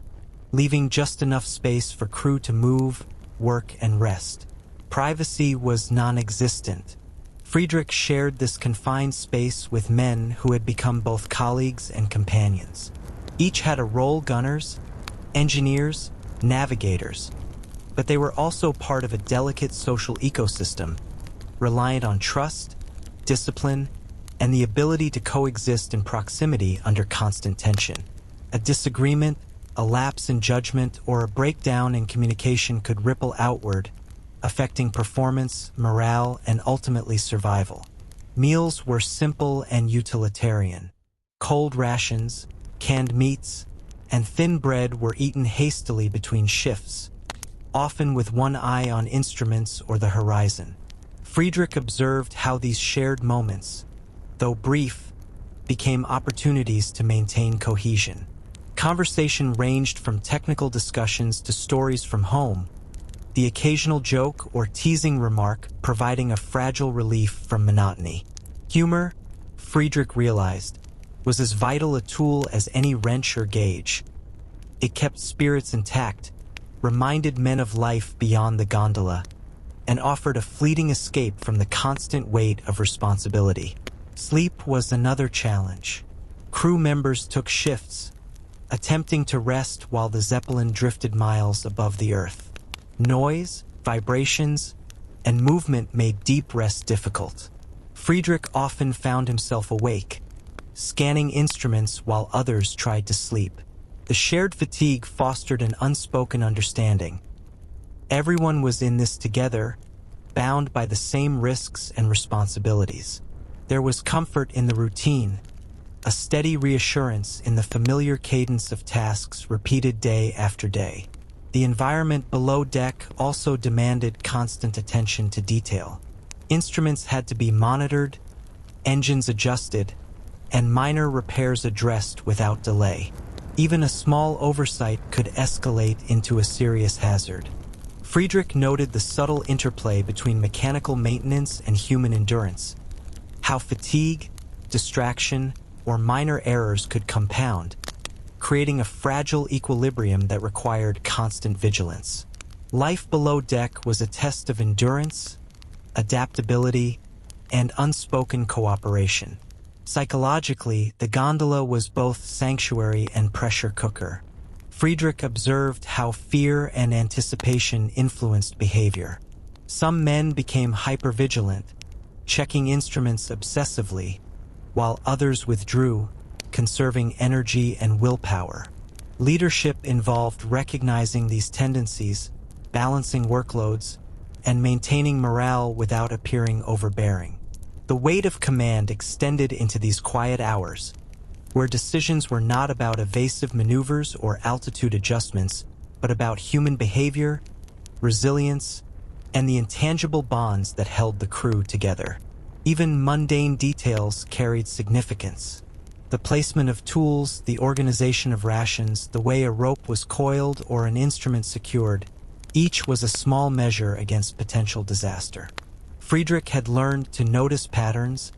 leaving just enough space for crew to move, work, and rest. Privacy was non-existent. Friedrich shared this confined space with men who had become both colleagues and companions. Each had a role: gunners, engineers, navigators, but they were also part of a delicate social ecosystem, reliant on trust, discipline, and the ability to coexist in proximity under constant tension. A disagreement, a lapse in judgment, or a breakdown in communication could ripple outward, affecting performance, morale, and ultimately survival. Meals were simple and utilitarian. Cold rations, canned meats, and thin bread were eaten hastily between shifts, often with one eye on instruments or the horizon. Friedrich observed how these shared moments, though brief, became opportunities to maintain cohesion. Conversation ranged from technical discussions to stories from home, the occasional joke or teasing remark providing a fragile relief from monotony. Humor, Friedrich realized, was as vital a tool as any wrench or gauge. It kept spirits intact, reminded men of life beyond the gondola, and offered a fleeting escape from the constant weight of responsibility. Sleep was another challenge. Crew members took shifts, attempting to rest while the Zeppelin drifted miles above the earth. Noise, vibrations, and movement made deep rest difficult. Friedrich often found himself awake, scanning instruments while others tried to sleep. The shared fatigue fostered an unspoken understanding. Everyone was in this together, bound by the same risks and responsibilities. There was comfort in the routine, a steady reassurance in the familiar cadence of tasks repeated day after day. The environment below deck also demanded constant attention to detail. Instruments had to be monitored, engines adjusted, and minor repairs addressed without delay. Even a small oversight could escalate into a serious hazard. Friedrich noted the subtle interplay between mechanical maintenance and human endurance, how fatigue, distraction, or minor errors could compound, creating a fragile equilibrium that required constant vigilance. Life below deck was a test of endurance, adaptability, and unspoken cooperation. Psychologically, the gondola was both sanctuary and pressure cooker. Friedrich observed how fear and anticipation influenced behavior. Some men became hypervigilant, checking instruments obsessively, while others withdrew, conserving energy and willpower. Leadership involved recognizing these tendencies, balancing workloads, and maintaining morale without appearing overbearing. The weight of command extended into these quiet hours, where decisions were not about evasive maneuvers or altitude adjustments, but about human behavior, resilience, and the intangible bonds that held the crew together. Even mundane details carried significance. The placement of tools, the organization of rations, the way a rope was coiled or an instrument secured, each was a small measure against potential disaster. Friedrich had learned to notice patterns,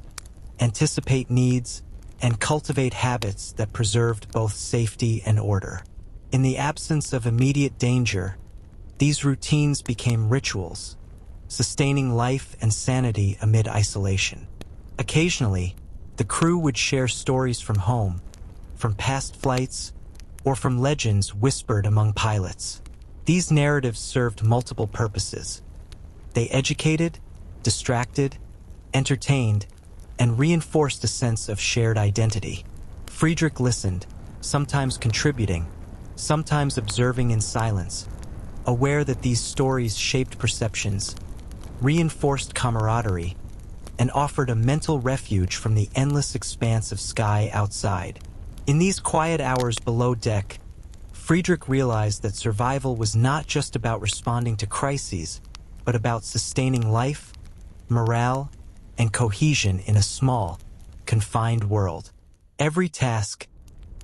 anticipate needs, and cultivate habits that preserved both safety and order. In the absence of immediate danger, these routines became rituals, sustaining life and sanity amid isolation. Occasionally, the crew would share stories from home, from past flights, or from legends whispered among pilots. These narratives served multiple purposes. They educated, distracted, entertained, and reinforced a sense of shared identity. Friedrich listened, sometimes contributing, sometimes observing in silence, aware that these stories shaped perceptions, reinforced camaraderie, and offered a mental refuge from the endless expanse of sky outside. In these quiet hours below deck, Friedrich realized that survival was not just about responding to crises, but about sustaining life, morale, and cohesion in a small, confined world. Every task,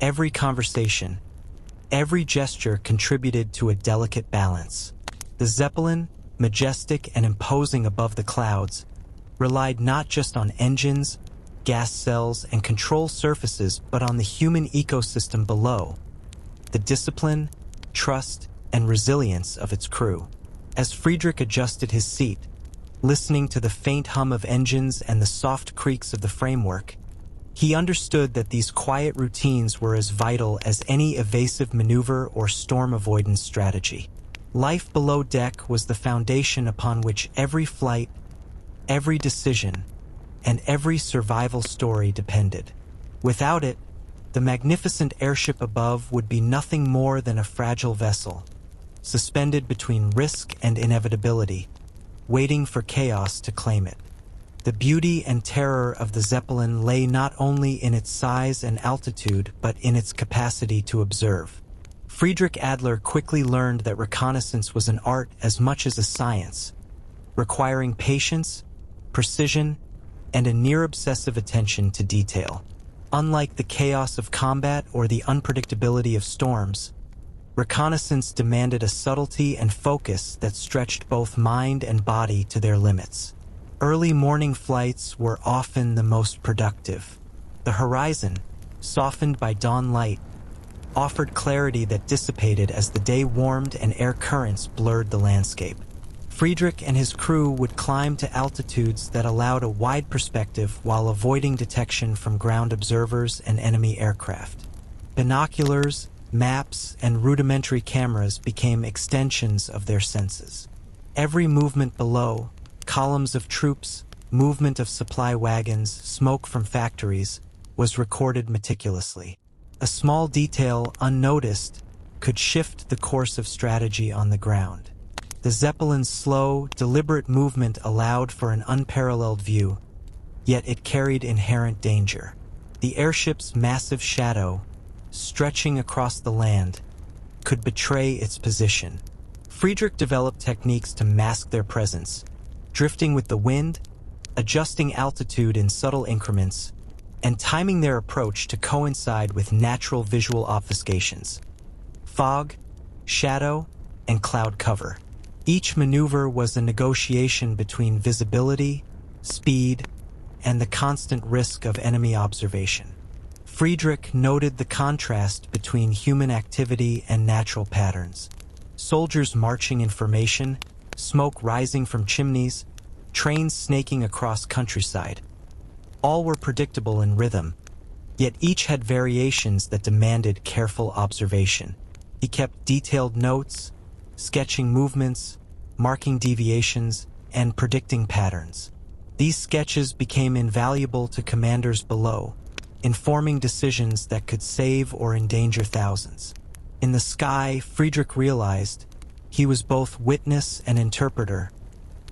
every conversation, every gesture contributed to a delicate balance. The Zeppelin, majestic and imposing above the clouds, relied not just on engines, gas cells, and control surfaces, but on the human ecosystem below, the discipline, trust, and resilience of its crew. As Friedrich adjusted his seat, listening to the faint hum of engines and the soft creaks of the framework, he understood that these quiet routines were as vital as any evasive maneuver or storm avoidance strategy. Life below deck was the foundation upon which every flight, every decision, and every survival story depended. Without it, the magnificent airship above would be nothing more than a fragile vessel, suspended between risk and inevitability, waiting for chaos to claim it. The beauty and terror of the Zeppelin lay not only in its size and altitude, but in its capacity to observe. Friedrich Adler quickly learned that reconnaissance was an art as much as a science, requiring patience, precision, and a near-obsessive attention to detail. Unlike the chaos of combat or the unpredictability of storms, reconnaissance demanded a subtlety and focus that stretched both mind and body to their limits. Early morning flights were often the most productive. The horizon, softened by dawn light, offered clarity that dissipated as the day warmed and air currents blurred the landscape. Friedrich and his crew would climb to altitudes that allowed a wide perspective while avoiding detection from ground observers and enemy aircraft. Binoculars, maps, and rudimentary cameras became extensions of their senses. Every movement below, columns of troops, movement of supply wagons, smoke from factories, was recorded meticulously. A small detail, unnoticed, could shift the course of strategy on the ground. The Zeppelin's slow, deliberate movement allowed for an unparalleled view, yet it carried inherent danger. The airship's massive shadow, stretching across the land, could betray its position. Friedrich developed techniques to mask their presence, drifting with the wind, adjusting altitude in subtle increments, and timing their approach to coincide with natural visual obfuscations. Fog, shadow, and cloud cover. Each maneuver was a negotiation between visibility, speed, and the constant risk of enemy observation. Friedrich noted the contrast between human activity and natural patterns. Soldiers marching in formation, smoke rising from chimneys, trains snaking across countryside. All were predictable in rhythm, yet each had variations that demanded careful observation. He kept detailed notes, sketching movements, marking deviations, and predicting patterns. These sketches became invaluable to commanders below, informing decisions that could save or endanger thousands. In the sky, Friedrich realized he was both witness and interpreter,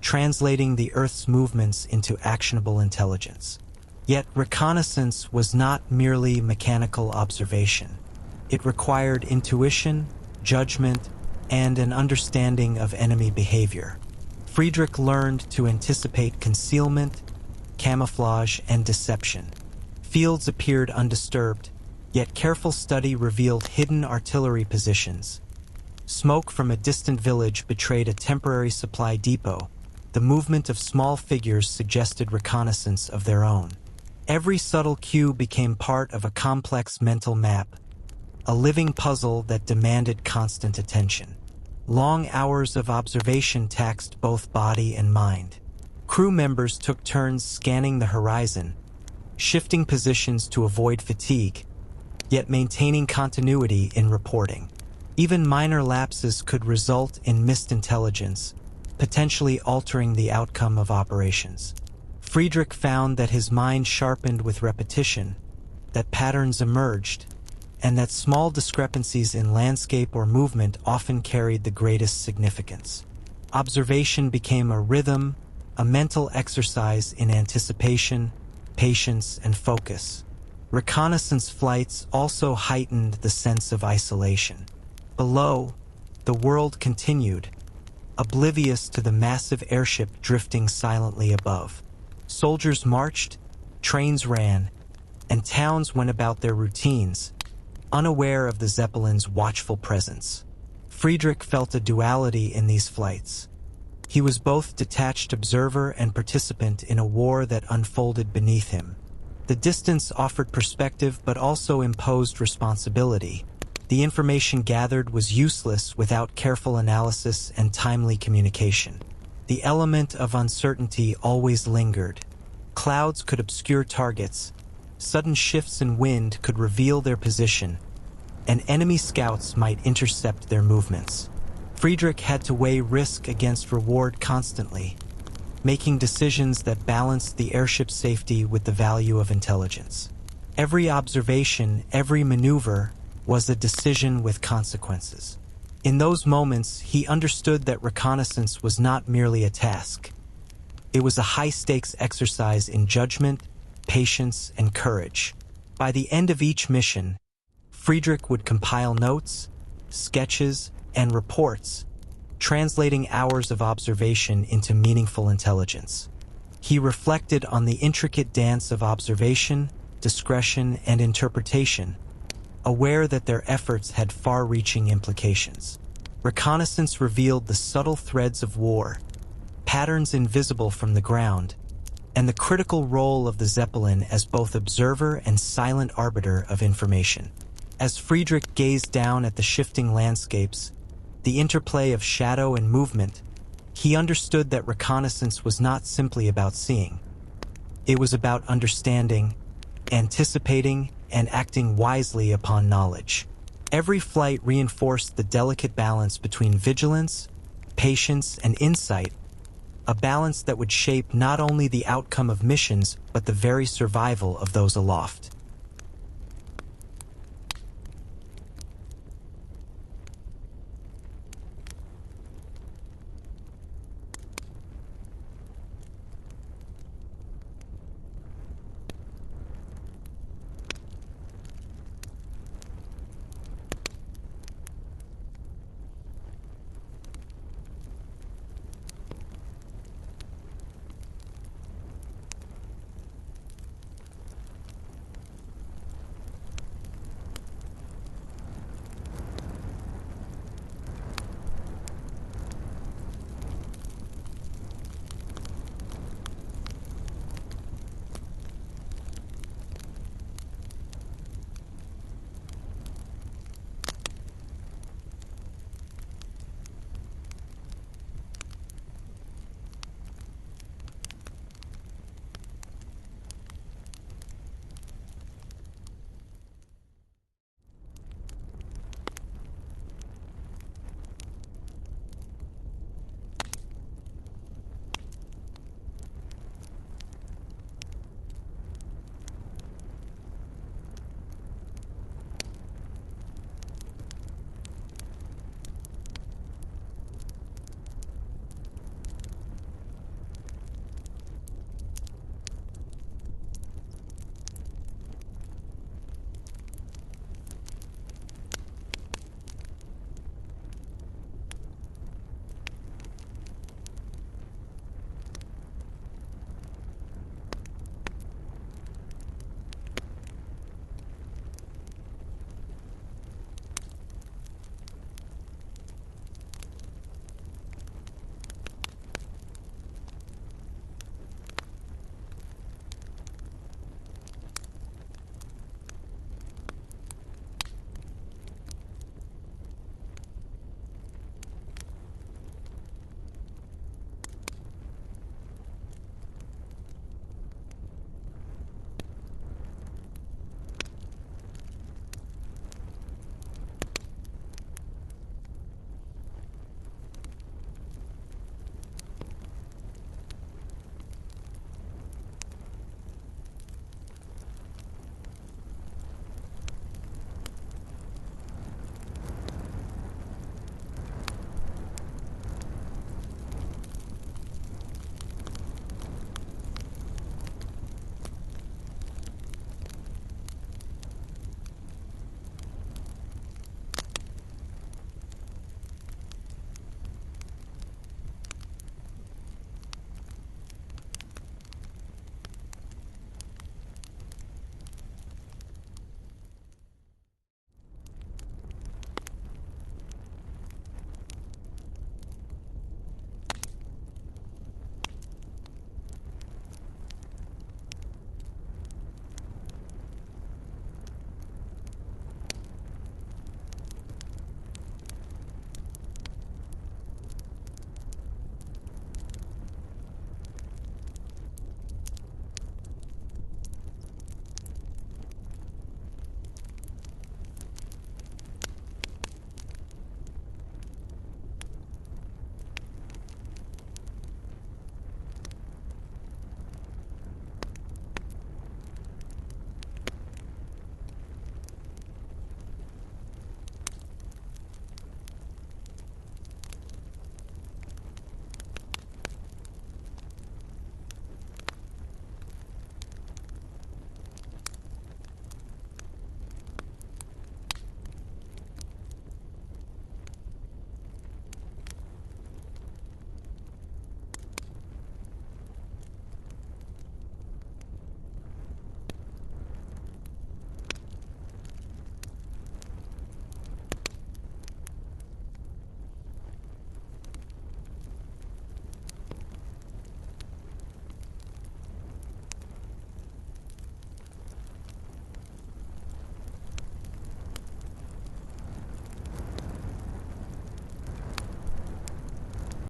translating the Earth's movements into actionable intelligence. Yet reconnaissance was not merely mechanical observation. It required intuition, judgment, and an understanding of enemy behavior. Friedrich learned to anticipate concealment, camouflage, and deception. Fields appeared undisturbed, yet careful study revealed hidden artillery positions. Smoke from a distant village betrayed a temporary supply depot. The movement of small figures suggested reconnaissance of their own. Every subtle cue became part of a complex mental map, a living puzzle that demanded constant attention. Long hours of observation taxed both body and mind. Crew members took turns scanning the horizon, shifting positions to avoid fatigue, yet maintaining continuity in reporting. Even minor lapses could result in missed intelligence, potentially altering the outcome of operations. Friedrich found that his mind sharpened with repetition, that patterns emerged, and that small discrepancies in landscape or movement often carried the greatest significance. Observation became a rhythm, a mental exercise in anticipation, patience, and focus. Reconnaissance flights also heightened the sense of isolation. Below, the world continued, oblivious to the massive airship drifting silently above. Soldiers marched, trains ran, and towns went about their routines, unaware of the Zeppelin's watchful presence. Friedrich felt a duality in these flights. He was both detached observer and participant in a war that unfolded beneath him. The distance offered perspective but also imposed responsibility. The information gathered was useless without careful analysis and timely communication. The element of uncertainty always lingered. Clouds could obscure targets, sudden shifts in wind could reveal their position, and enemy scouts might intercept their movements. Friedrich had to weigh risk against reward constantly, making decisions that balanced the airship's safety with the value of intelligence. Every observation, every maneuver, was a decision with consequences. In those moments, he understood that reconnaissance was not merely a task. It was a high-stakes exercise in judgment, patience, and courage. By the end of each mission, Friedrich would compile notes, sketches, and reports, translating hours of observation into meaningful intelligence. He reflected on the intricate dance of observation, discretion, and interpretation, aware that their efforts had far-reaching implications. Reconnaissance revealed the subtle threads of war, patterns invisible from the ground, and the critical role of the Zeppelin as both observer and silent arbiter of information. As Friedrich gazed down at the shifting landscapes, the interplay of shadow and movement, he understood that reconnaissance was not simply about seeing. It was about understanding, anticipating, and acting wisely upon knowledge. Every flight reinforced the delicate balance between vigilance, patience, and insight, a balance that would shape not only the outcome of missions but the very survival of those aloft.